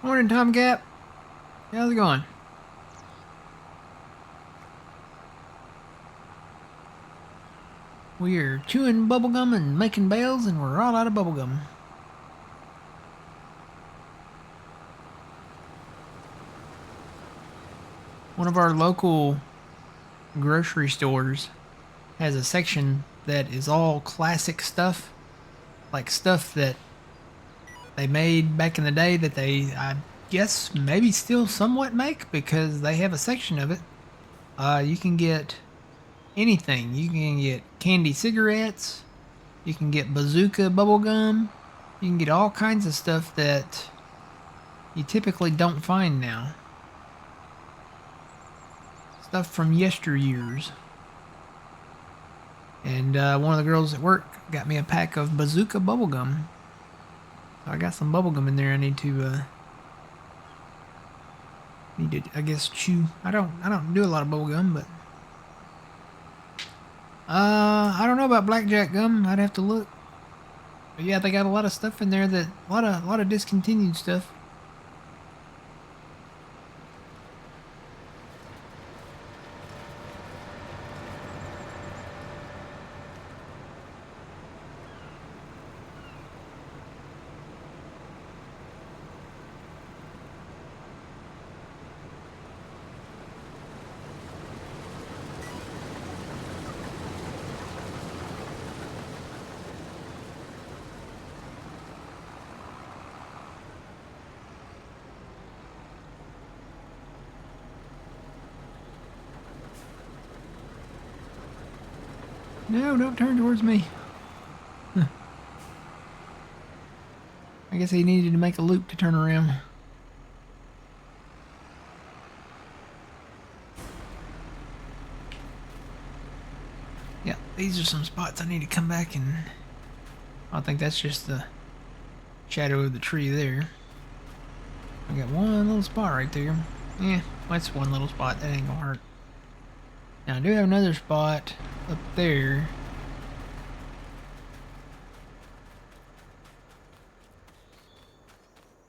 Morning, Tomcat. How's it going? We're chewing bubblegum and making bales, and we're all out of bubblegum. One of our local grocery stores has a section that is all classic stuff. Like stuff that they made back in the day that they, I guess, maybe still somewhat make because they have a section of it. You can get anything. You can get candy cigarettes. You can get bazooka bubblegum. You can get all kinds of stuff that you typically don't find now. Stuff from yesteryears. And one of the girls at work got me a pack of bazooka bubblegum. So I got some bubblegum in there I need to, I guess, chew. I don't do a lot of bubblegum, but I don't know about blackjack gum. I'd have to look. But yeah, they got a lot of stuff in there that a lot of discontinued stuff. No, don't turn towards me. Huh. I guess he needed to make a loop to turn around. Yeah, these are some spots I need to come back and... I think that's just the shadow of the tree there. I got one little spot right there. Yeah, that's one little spot. That ain't gonna hurt. Now I do have another spot up there.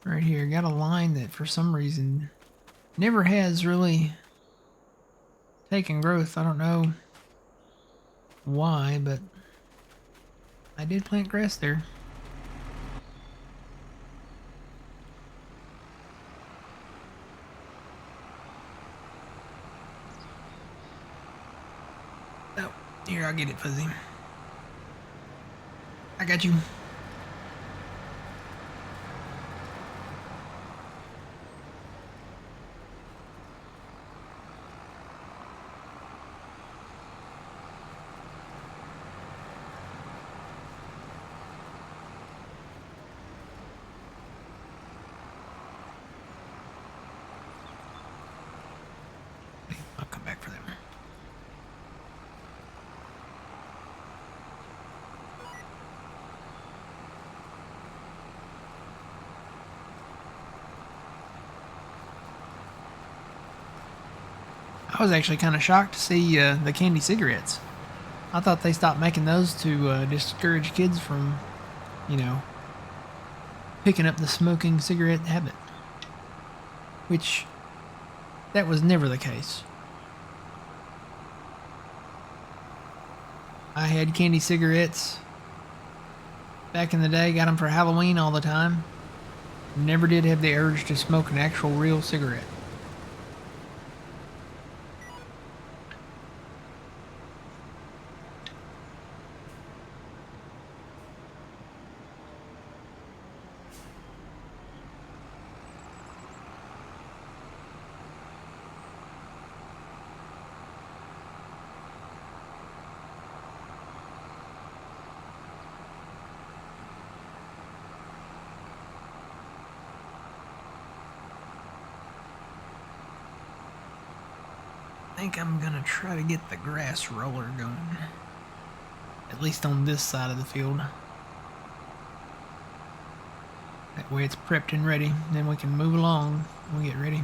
Right here. Got a line that for some reason never has really taken growth. I don't know why, but I did plant grass there. Oh, here, I'll get it, Fuzzy. I got you. I'll come back for that one. I was actually kind of shocked to see the candy cigarettes. I thought they stopped making those to discourage kids from, you know, picking up the smoking cigarette habit. Which, that was never the case. I had candy cigarettes back in the day, got them for Halloween all the time. Never did have the urge to smoke an actual real cigarette. I think I'm gonna try to get the grass roller going. At least on this side of the field. That way it's prepped and ready. Then we can move along when we get ready.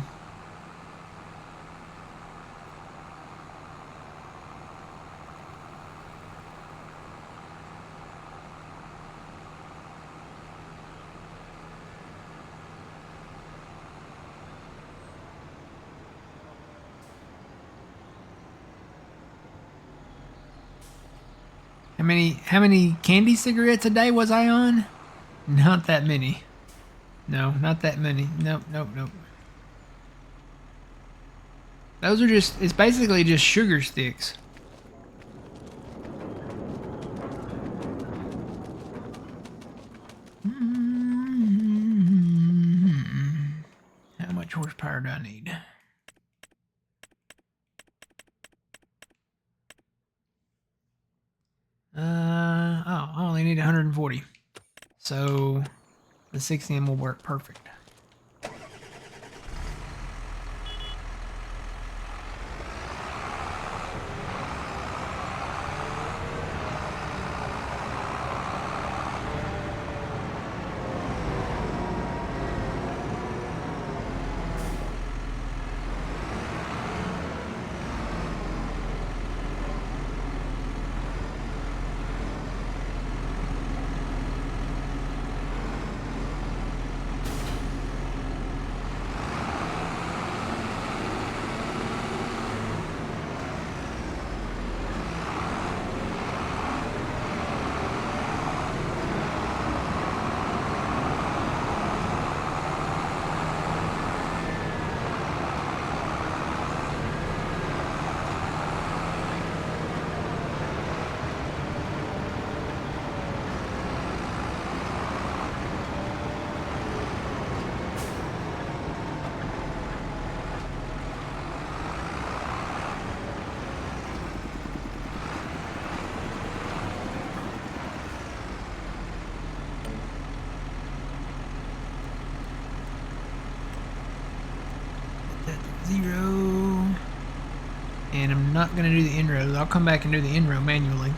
How many candy cigarettes a day was I on? Not that many. No, not that many. Nope, nope, nope. Those are just, it's basically just sugar sticks. How much horsepower do I need? Oh, I only need 140. So the 6M will work perfect. 0. And I'm not going to do the inrows. I'll come back and do the inrow manually.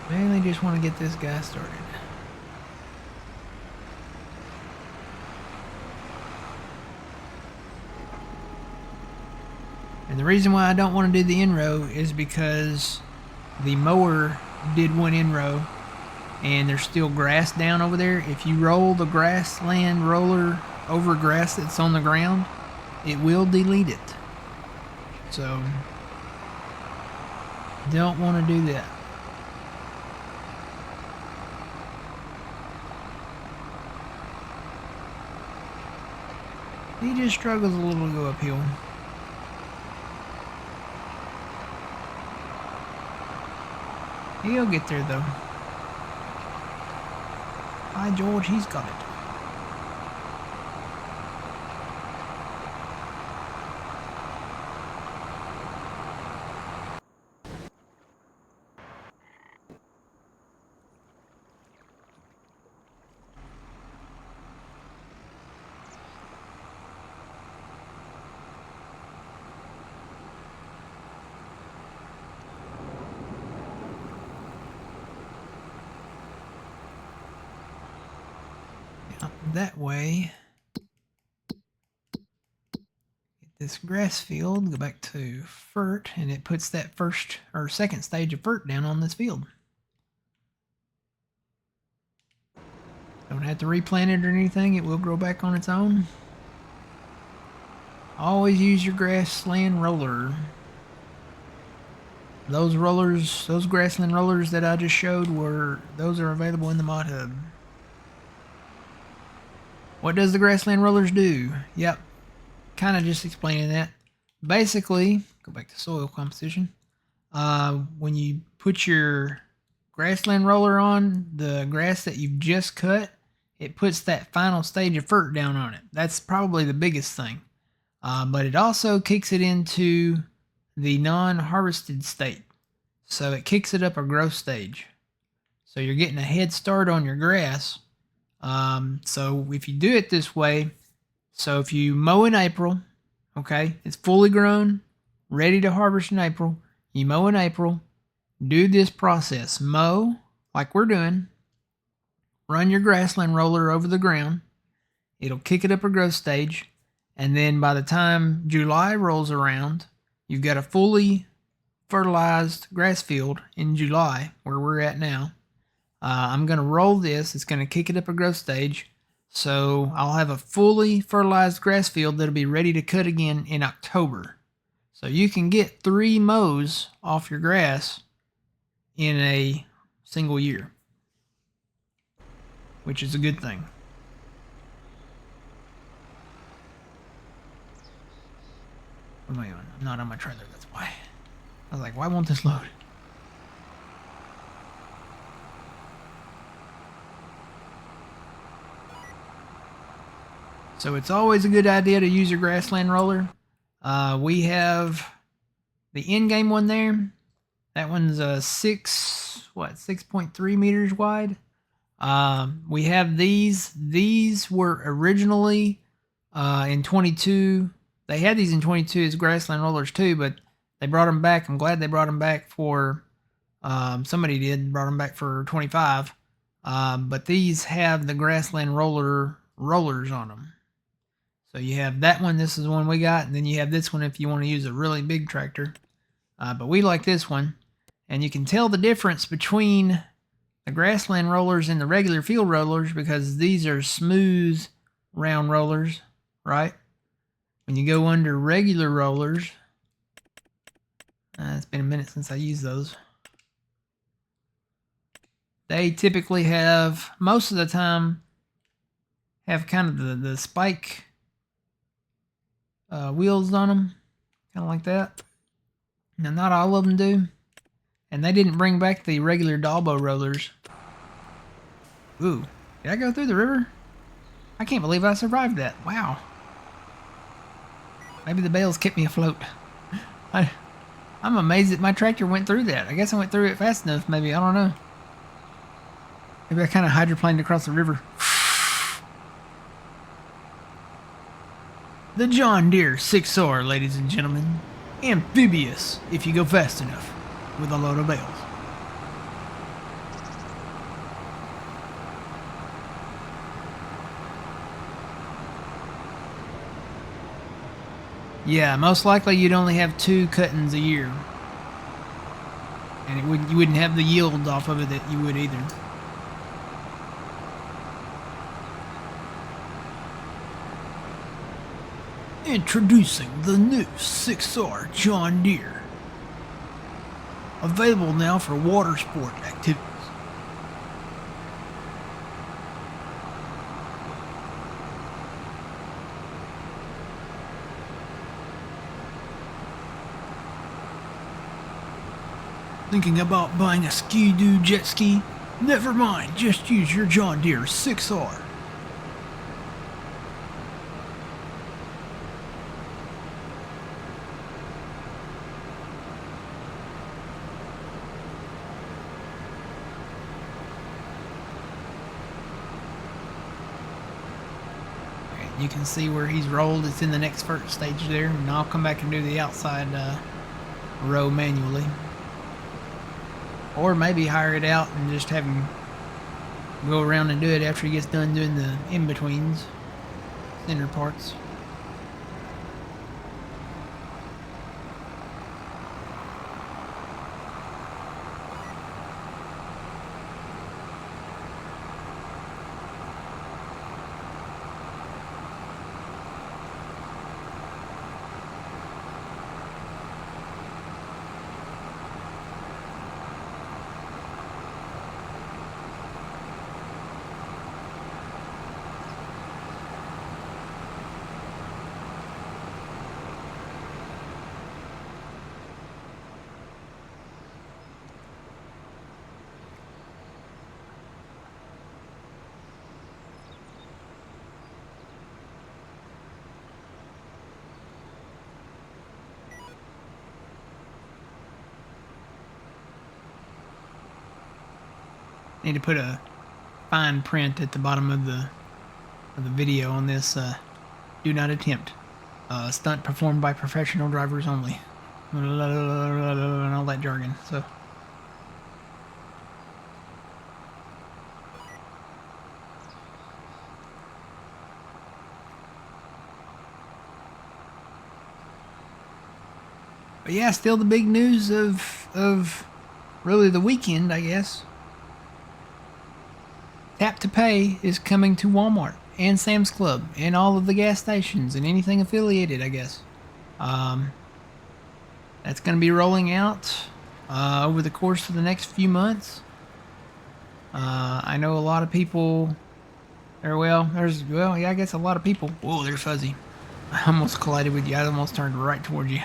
Mainly just want to get this guy started. And the reason why I don't want to do the inrow is because the mower did one inrow and there's still grass down over there. If you roll the grassland roller over grass that's on the ground, it will delete it. So, don't want to do that. He just struggles a little to go uphill. He'll get there though. Hi George, he's got it. That way, get this grass field, go back to FERT, and it puts that first or second stage of FERT down on this field. Don't have to replant it or anything, it will grow back on its own. Always use your grassland roller. Those rollers, those grassland rollers that I just showed, those are available in the mod hub. What does the grassland rollers do? Yep, kind of just explaining that. Basically, go back to soil composition. When you put your grassland roller on the grass that you've just cut, it puts that final stage of FERT down on it. That's probably the biggest thing. But it also kicks it into the non-harvested state. So it kicks it up a growth stage. So you're getting a head start on your grass. So if you do it this way, so if you mow in April, okay, it's fully grown, ready to harvest in April, you mow in April, do this process, mow like we're doing, run your grassland roller over the ground, it'll kick it up a growth stage, and then by the time July rolls around, you've got a fully fertilized grass field in July, where we're at now. I'm going to roll this. It's going to kick it up a growth stage. So I'll have a fully fertilized grass field that'll be ready to cut again in October. So you can get 3 mows off your grass in a single year, which is a good thing. What am I on? I'm not on my trailer, that's why. I was like, why won't this load? So it's always a good idea to use your grassland roller. We have the in-game one there. That one's 6.3 meters wide. We have these. These were originally in 22. They had these in 22 as grassland rollers too, but they brought them back. I'm glad they brought them back for, somebody brought them back for 25. But these have the grassland rollers on them. So you have that one, this is the one we got, and then you have this one if you want to use a really big tractor. But we like this one. And you can tell the difference between the grassland rollers and the regular field rollers because these are smooth, round rollers, right? When you go under regular rollers, it's been a minute since I used those. They typically have, most of the time, have kind of the spike wheels on them, kind of like that. Now, not all of them do. And they didn't bring back the regular Dalbo rollers. Ooh, did I go through the river? I can't believe I survived that. Wow. Maybe the bales kept me afloat. I'm amazed that my tractor went through that. I guess I went through it fast enough, maybe. I don't know. Maybe I kind of hydroplaned across the river. The John Deere 6R, ladies and gentlemen. Amphibious, if you go fast enough, with a load of bales. Yeah, most likely you'd only have 2 cuttings a year. And you wouldn't have the yield off of it that you would either. Introducing the new 6R John Deere. Available now for water sport activities. Thinking about buying a ski-doo jet ski? Never mind, just use your John Deere 6R. You can see where he's rolled. It's in the next first stage there, and I'll come back and do the outside row manually. Or maybe hire it out and just have him go around and do it after he gets done doing the in-betweens, center parts. Need to put a fine print at the bottom of the video on this. Do not attempt. Stunt performed by professional drivers only. And all that jargon. So. But yeah, still the big news of really the weekend, I guess. Tap to Pay is coming to Walmart and Sam's Club and all of the gas stations and anything affiliated, I guess. That's going to be rolling out over the course of the next few months. I know a lot of people. I guess a lot of people. Whoa, there's Fuzzy. I almost collided with you. I almost turned right towards you.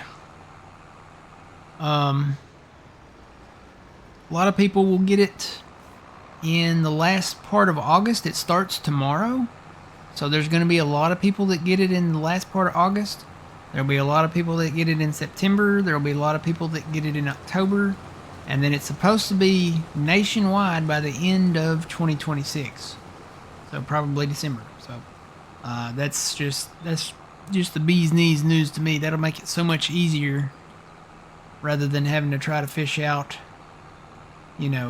A lot of people will get it in the last part of August. It starts tomorrow. So there's going to be a lot of people that get it in the last part of August. There'll be a lot of people that get it in September. There'll be a lot of people that get it in October. And then it's supposed to be nationwide by the end of 2026. So probably December. So that's just the bee's knees news to me. That'll make it so much easier rather than having to try to fish out,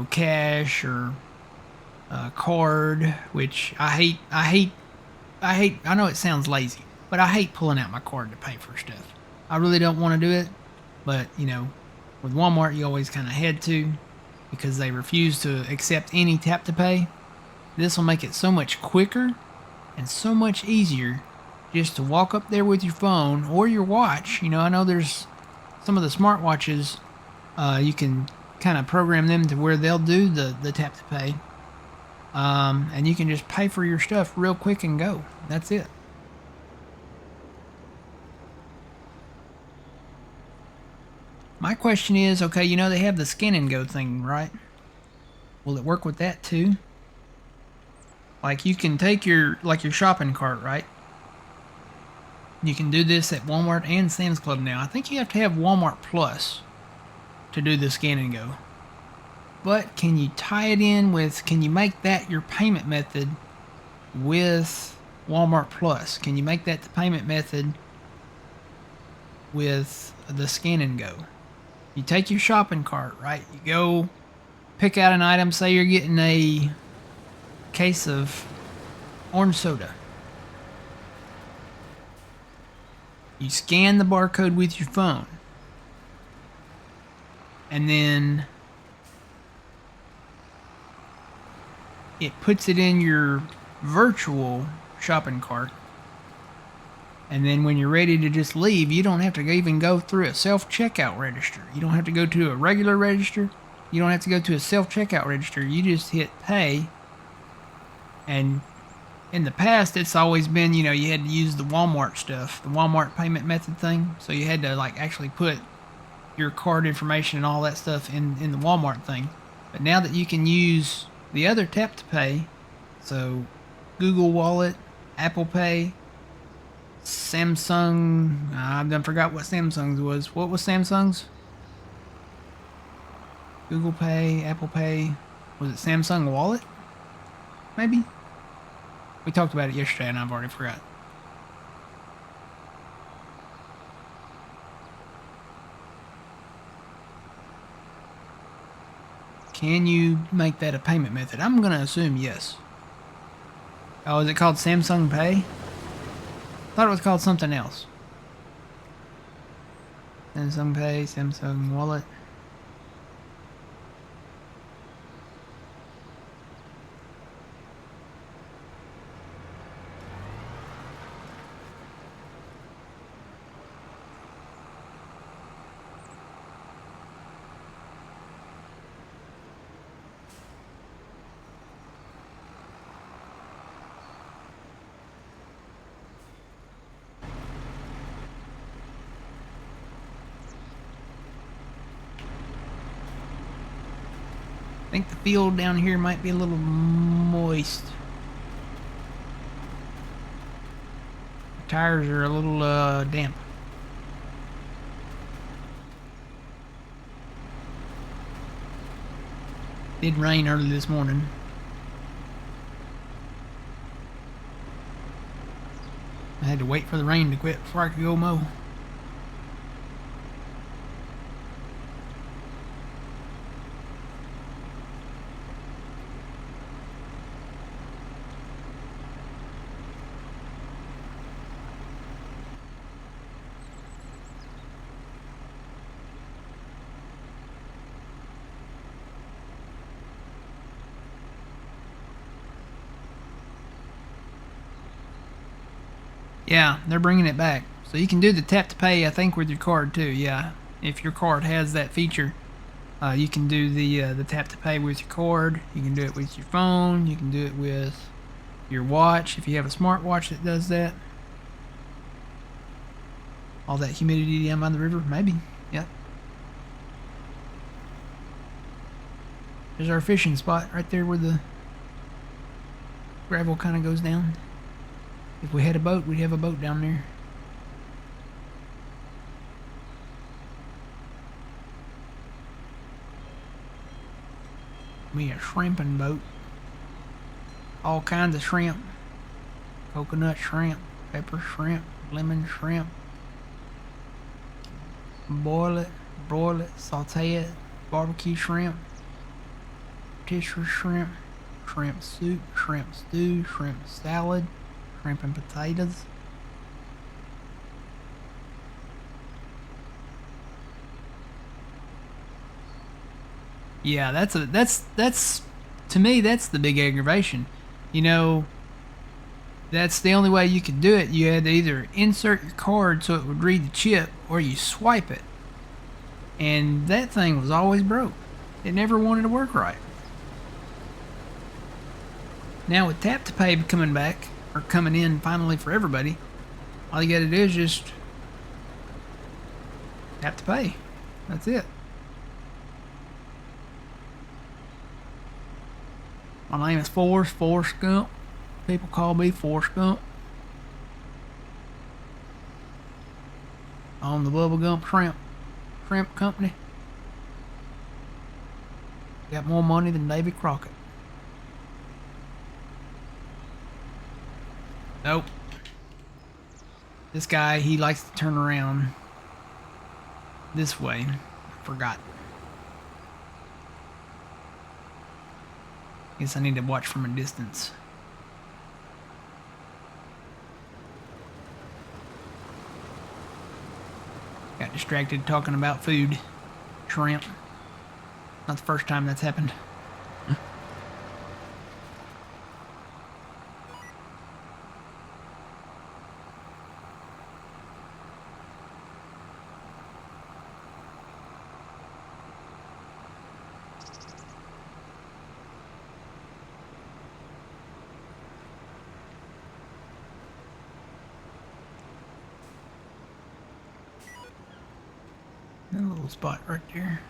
cash or card, which I hate. I know it sounds lazy, but I hate pulling out my card to pay for stuff. I really don't want to do it, but with Walmart you always kind of had to, because they refuse to accept any tap to pay. This will make it so much quicker and so much easier just to walk up there with your phone or your watch. I know there's some of the smartwatches, you can kind of program them to where they'll do the tap to pay. And you can just pay for your stuff real quick and go. That's it. My question is, okay, they have the scan and go thing, right? Will it work with that too? Like you can take your shopping cart, right? You can do this at Walmart and Sam's Club now. I think you have to have Walmart Plus to do the scan and go. But can you tie it in with, can you make that your payment method with Walmart Plus? Can you make that the payment method with the scan and go? You take your shopping cart, right? You go pick out an item. Say you're getting a case of orange soda. You scan the barcode with your phone. And then it puts it in your virtual shopping cart. And then when you're ready to just leave, you don't have to even go through a self-checkout register. You don't have to go to a regular register. You don't have to go to a self-checkout register. You just hit pay. And in the past, it's always been, you know, you had to use the Walmart stuff, the Walmart payment method thing. So you had to like actually put your card information and all that stuff in the Walmart thing. But now that you can use the other tap to pay, so Google Wallet, Apple Pay, Samsung, I done forgot what Samsung's was. What was Samsung's? Google Pay, Apple Pay, was it Samsung Wallet? Maybe? We talked about it yesterday and I've already forgot. Can you make that a payment method? I'm going to assume yes. Oh, is it called Samsung Pay? I thought it was called something else. Samsung Pay, Samsung Wallet. I think the field down here might be a little moist. The tires are a little damp. It did rain early this morning. I had to wait for the rain to quit before I could go mow. Yeah, they're bringing it back. So you can do the tap to pay, I think, with your card too. Yeah, if your card has that feature, you can do the tap to pay with your card. You can do it with your phone. You can do it with your watch if you have a smart watch that does that. All that humidity down by the river, maybe. Yep. There's our fishing spot right there where the gravel kind of goes down. If we had a boat, we'd have a boat down there. Me a shrimping boat. All kinds of shrimp. Coconut shrimp, pepper shrimp, lemon shrimp. Boil it, broil it, saute it, barbecue shrimp, rotisserie shrimp, shrimp soup, shrimp stew, shrimp salad, shrimp and potatoes. Yeah, that's to me that's the big aggravation. You know, that's the only way you could do it. You had to either insert your card so it would read the chip or you swipe it. And that thing was always broke. It never wanted to work right. Now with tap to pay coming back, or coming in finally for everybody, all you gotta do is just tap to pay. That's it. My name is Forrest Gump. People call me Forrest Gump. On the Bubba Gump Shrimp Company. Got more money than Davy Crockett. Nope. This guy, he likes to turn around this way. I forgot. Guess I need to watch from a distance. Got distracted talking about food. Shrimp. Not the first time that's happened. A little spot right there.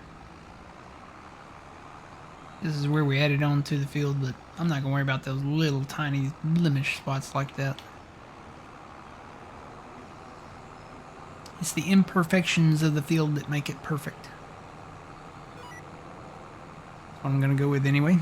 This is where we added on to the field, but I'm not gonna worry about those little tiny blemish spots like that. It's the imperfections of the field that make it perfect. That's what I'm gonna go with anyway.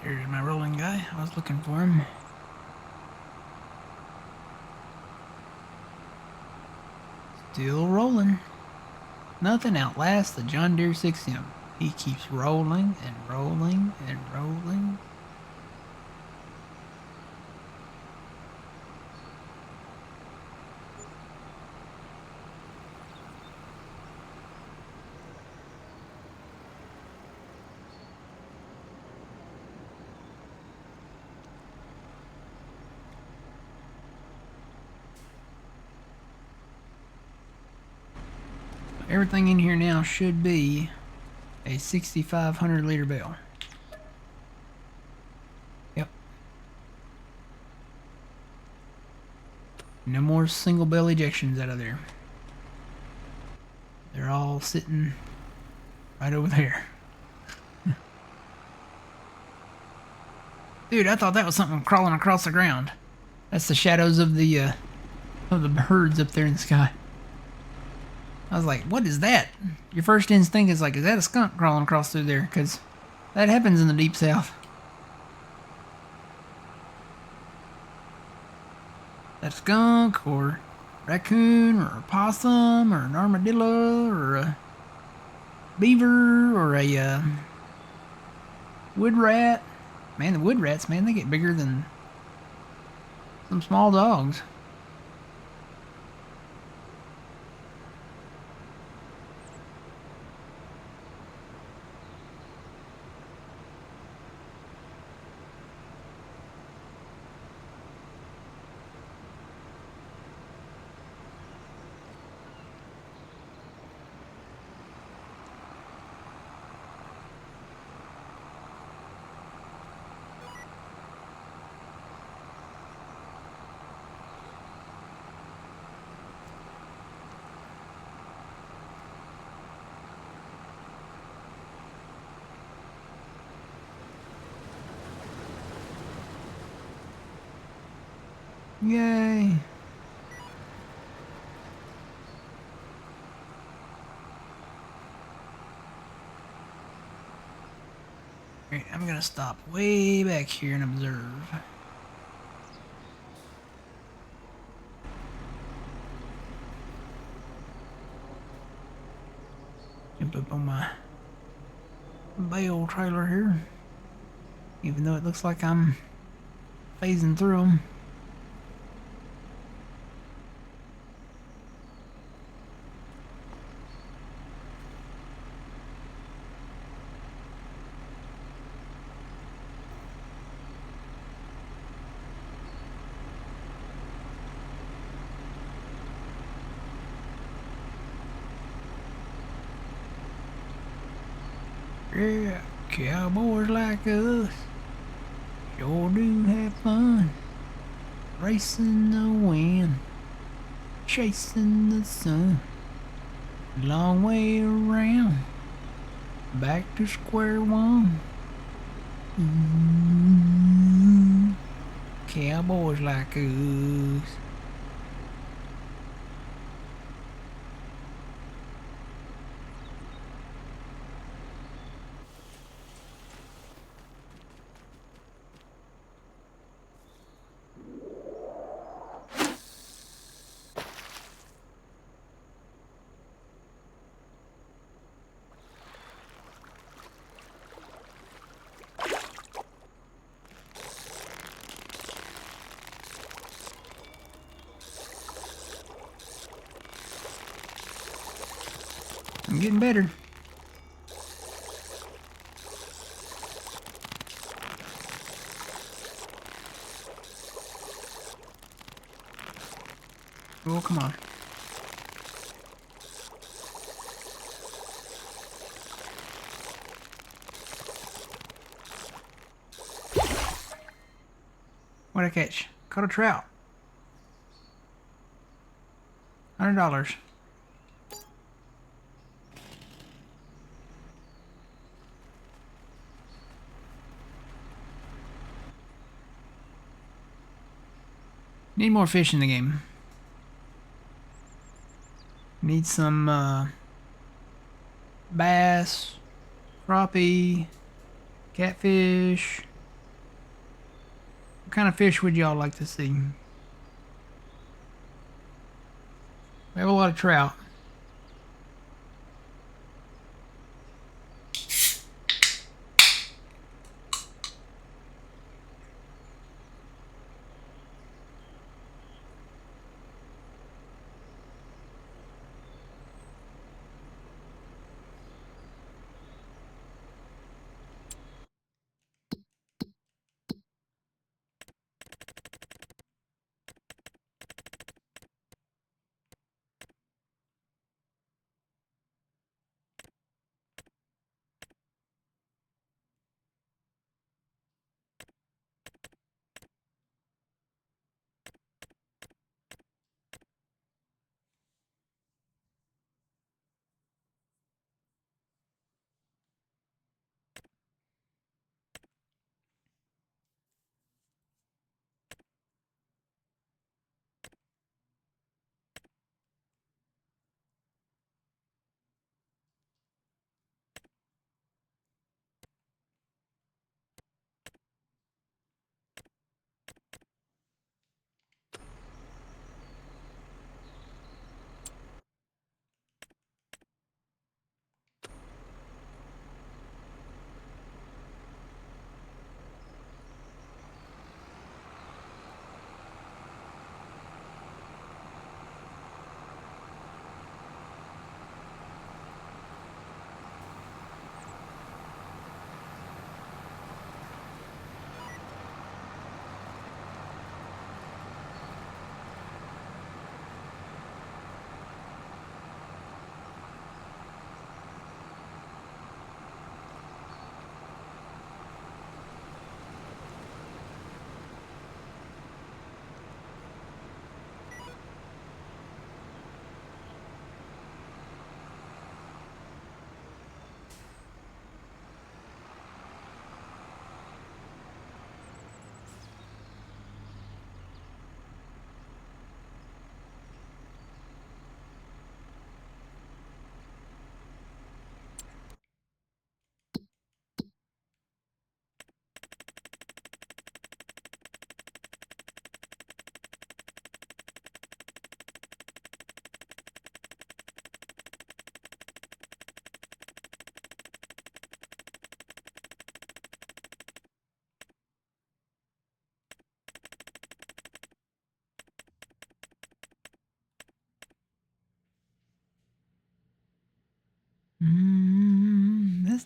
There's my rolling guy. I was looking for him. Still rolling. Nothing outlasts the John Deere 6M. He keeps rolling and rolling and rolling. Everything in here now should be a 6,500 liter bale. Yep. No more single bale ejections out of there. They're all sitting right over there. Dude, I thought that was something crawling across the ground. That's the shadows of the birds up there in the sky. I was like, what is that? Your first instinct is like, is that a skunk crawling across through there? Because that happens in the deep south. That skunk or raccoon or a possum or an armadillo or a beaver or a wood rat. Man, the wood rats, man, they get bigger than some small dogs. Yay! Alright, I'm gonna stop way back here and observe. up on my bale trailer here. Even though it looks like I'm phasing through them. Yeah, cowboys like us sure do have fun. Racing the wind, chasing the sun. Long way around, back to square one. Ooh, cowboys like us. I'm getting better. Oh, come on. What'd I catch? Caught a trout. $100. Need more fish in the game. Need some bass, crappie, catfish. What kind of fish would y'all like to see? We have a lot of trout.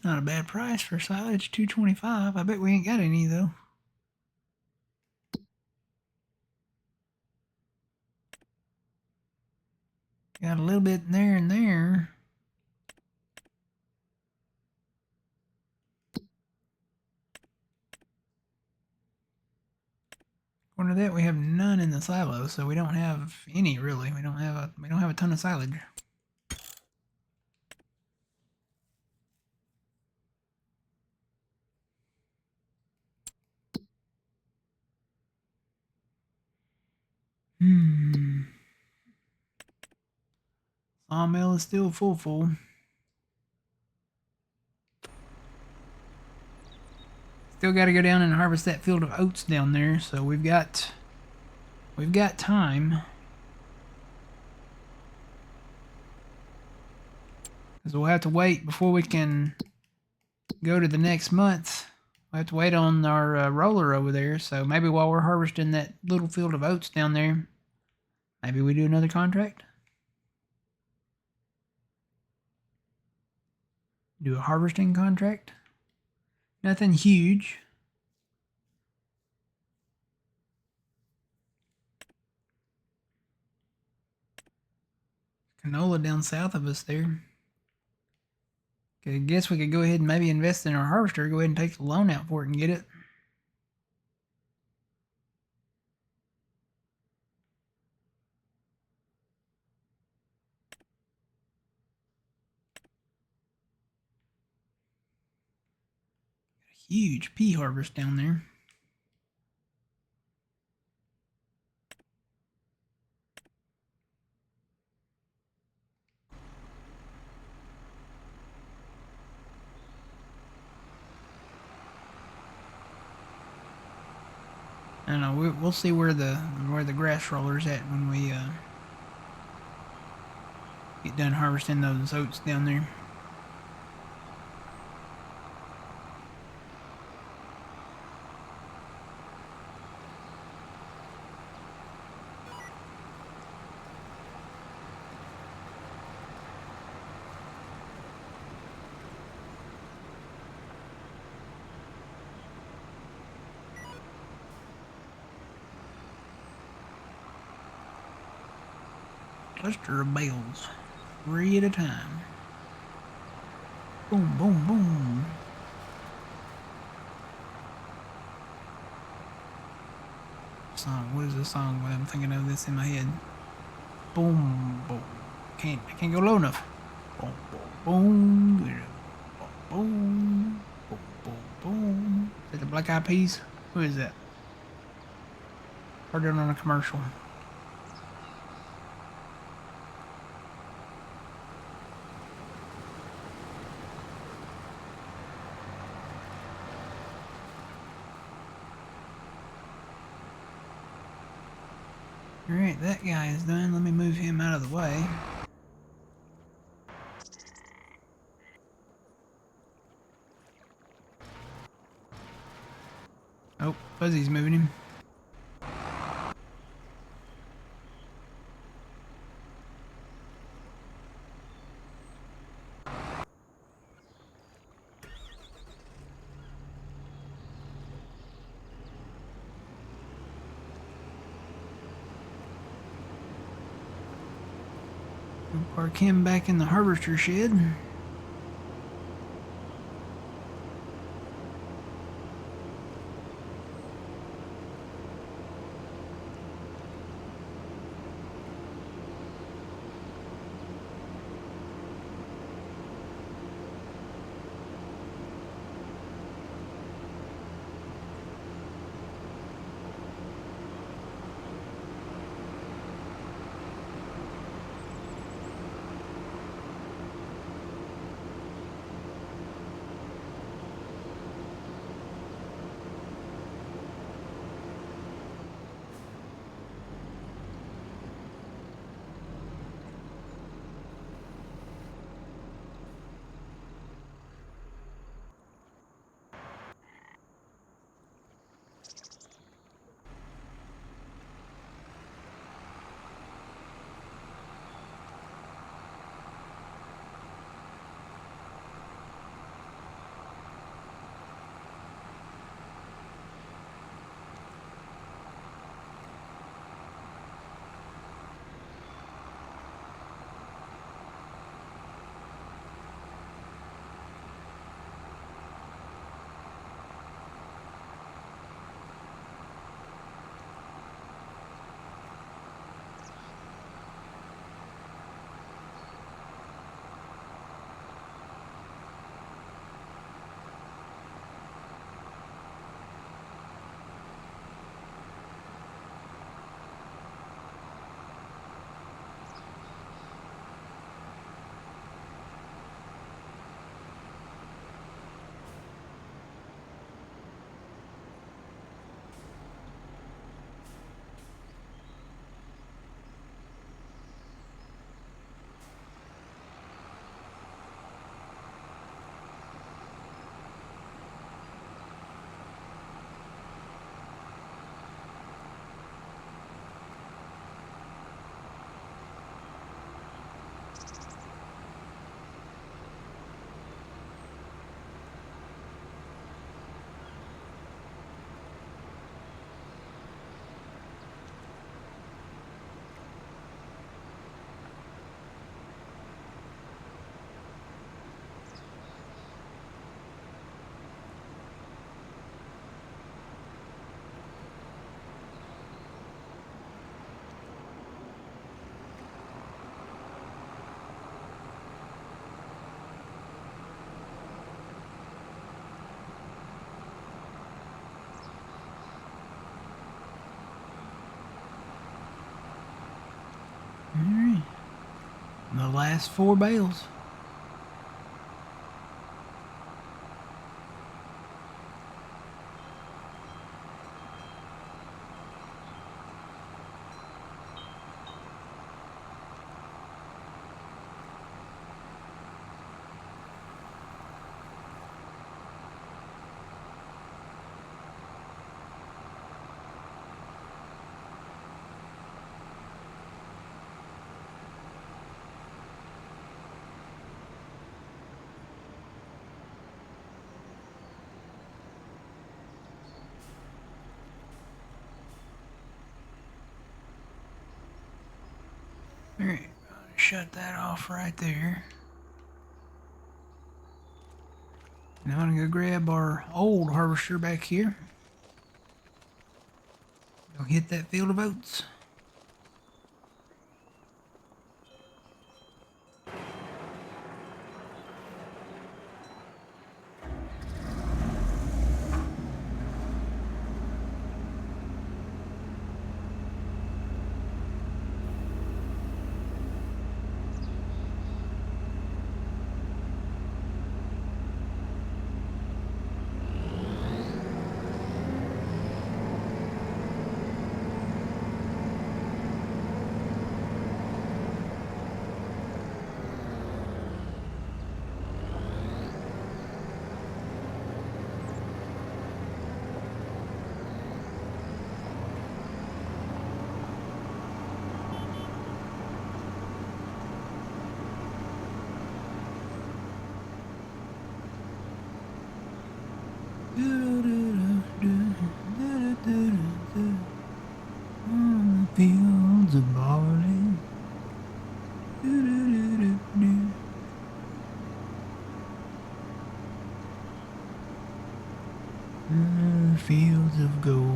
That's not a bad price for silage, $2.25. I bet we ain't got any though. Got a little bit there and there. According to that, we have none in the silo, so we don't have any really. We don't have a ton of silage. Sawmill is still full. Still got to go down and harvest that field of oats down there, so we've got time. Because we'll have to wait before we can go to the next month. We'll have to wait on our roller over there, so maybe while we're harvesting that little field of oats down there, maybe we do another contract? Do a harvesting contract? Nothing huge. Canola down south of us there. Okay, I guess we could go ahead and maybe invest in our harvester, go ahead and take the loan out for it and get it. Huge pea harvest down there. I don't know. We'll see where the grass roller's at when we get done harvesting those oats down there. Cluster of bales, 3 at a time. Boom, boom, boom. Song, what is the song? What I'm thinking of this in my head. Boom, boom. I can't go low enough. Boom, boom, boom, boom, boom, boom, boom. Is that the Black Eyed Peas? Who is that? Heard it on a commercial. Alright, that guy is done. Let me move him out of the way. Oh, Fuzzy's moving him. We'll park him back in the harvester shed. The last 4 bales. Alright, shut that off right there. Now I'm gonna go grab our old harvester back here. Go hit that field of oats. On the fields of barley. Fields of gold.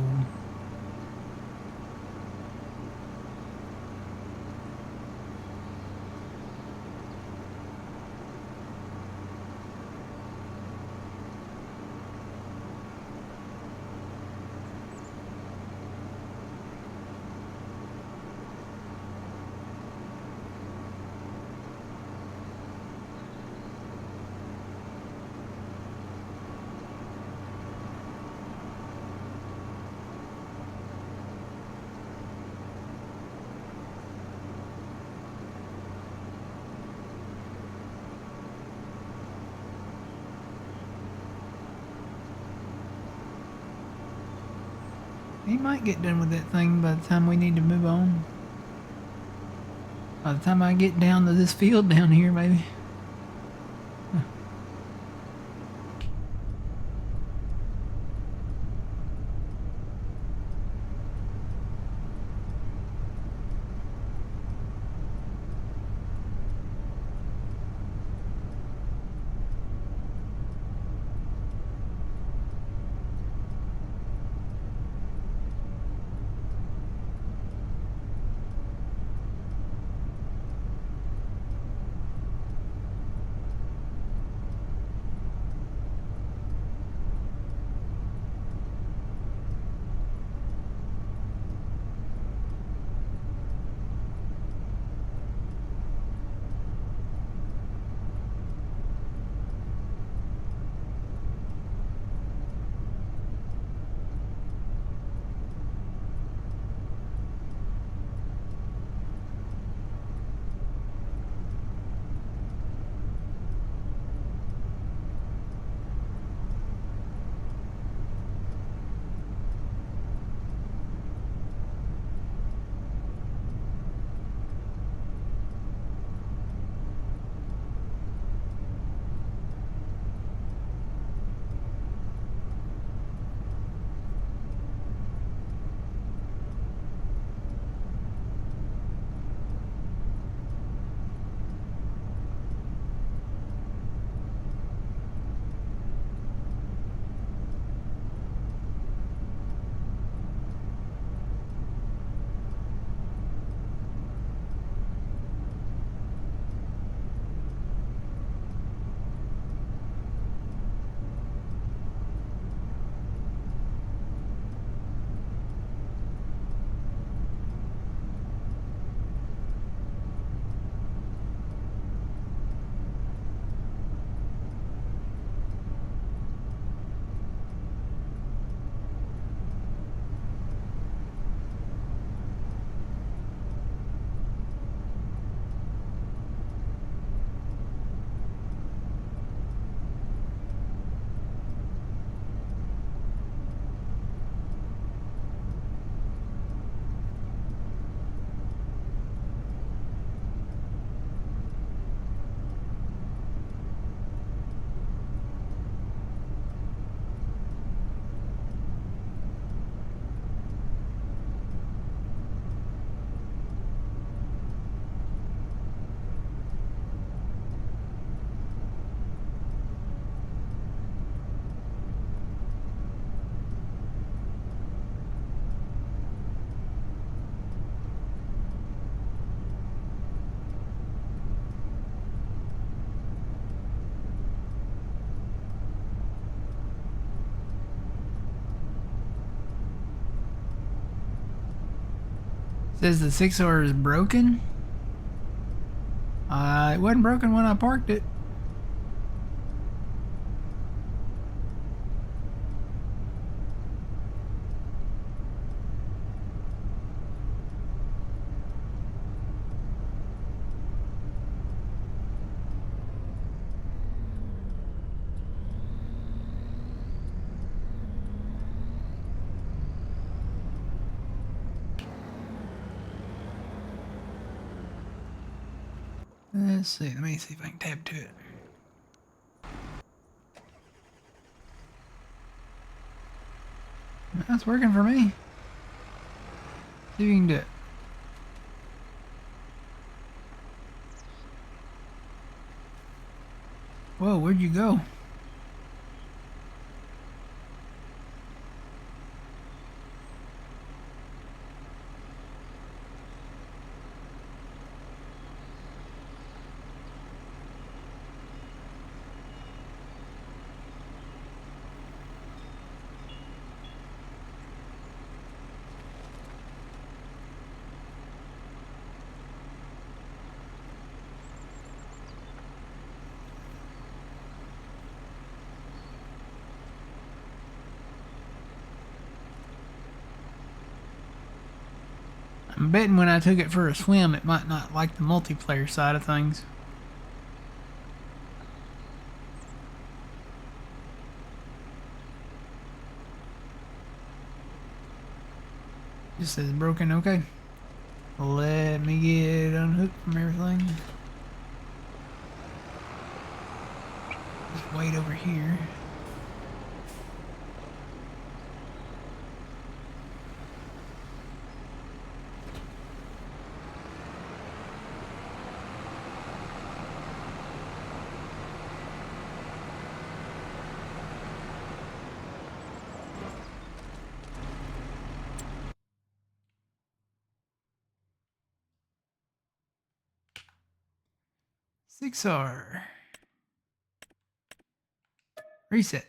He might get done with that thing by the time we need to move on. By the time I get down to this field down here, maybe. Says the 6R is broken. It wasn't broken when I parked it. Let's see. Let me see if I can tab to it. That's working for me. See if you can do it. Whoa, where'd you go? I'm betting when I took it for a swim, it might not like the multiplayer side of things. Just says broken, okay. Let me get unhooked from everything. Just wait over here. Six R. Reset.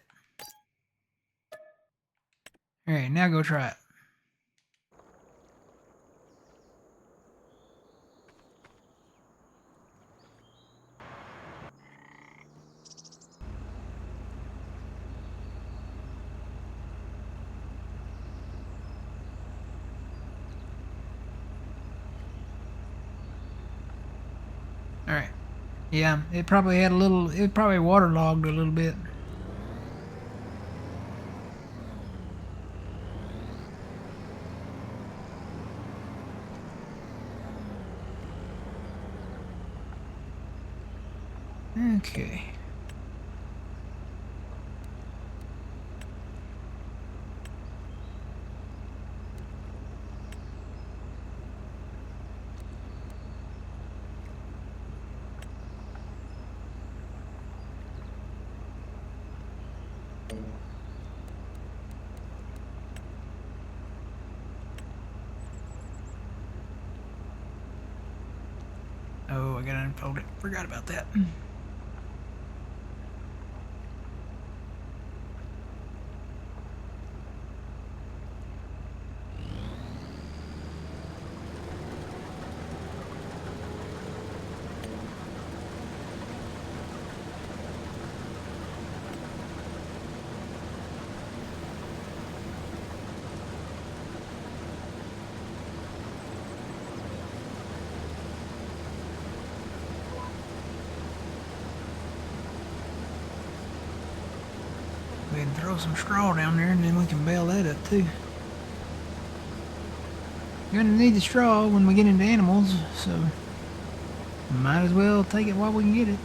Alright, now go try it. Alright. Yeah, it probably had a little, it probably waterlogged a little bit. Okay. Oh, I gotta unfold it. Forgot about that. Go ahead and throw some straw down there and then we can bail that up too. You're gonna need the straw when we get into animals, so might as well take it while we can get it.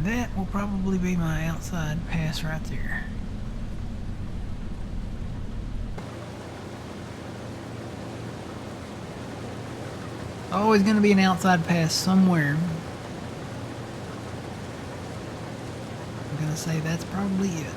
That will probably be my outside pass right there. Always going to be an outside pass somewhere. I'm going to say that's probably it.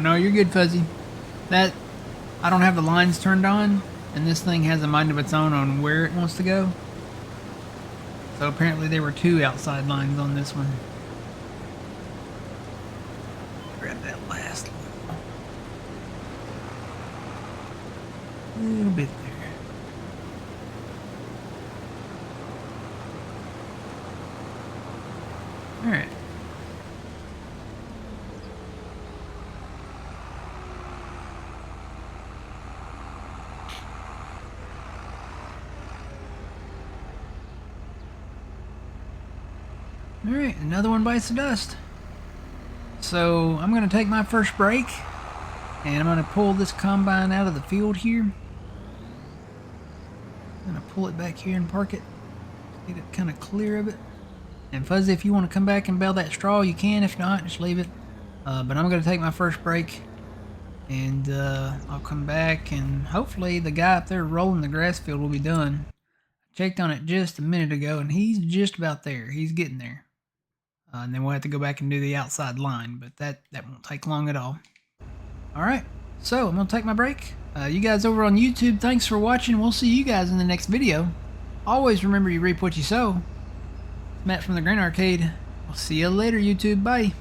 no, you're good, Fuzzy. That, I don't have the lines turned on, and this thing has a mind of its own on where it wants to go. So apparently there were 2 outside lines on this one. Grab that last little bit there. Alright. Alright, another one bites the dust. So I'm going to take my first break, and I'm going to pull this combine out of the field here. I'm going to pull it back here and park it. Get it kind of clear of it. And Fuzzy, if you want to come back and bale that straw, you can. If not, just leave it. But I'm going to take my first break, and I'll come back, and hopefully the guy up there rolling the grass field will be done. I checked on it just a minute ago, and he's just about there. He's getting there. And then we'll have to go back and do the outside line, but that won't take long at all. Alright, so I'm going to take my break. You guys over on YouTube, thanks for watching. We'll see you guys in the next video. Always remember, you reap what you sow. Matt from the Grain Arcade. I'll see you later, YouTube. Bye.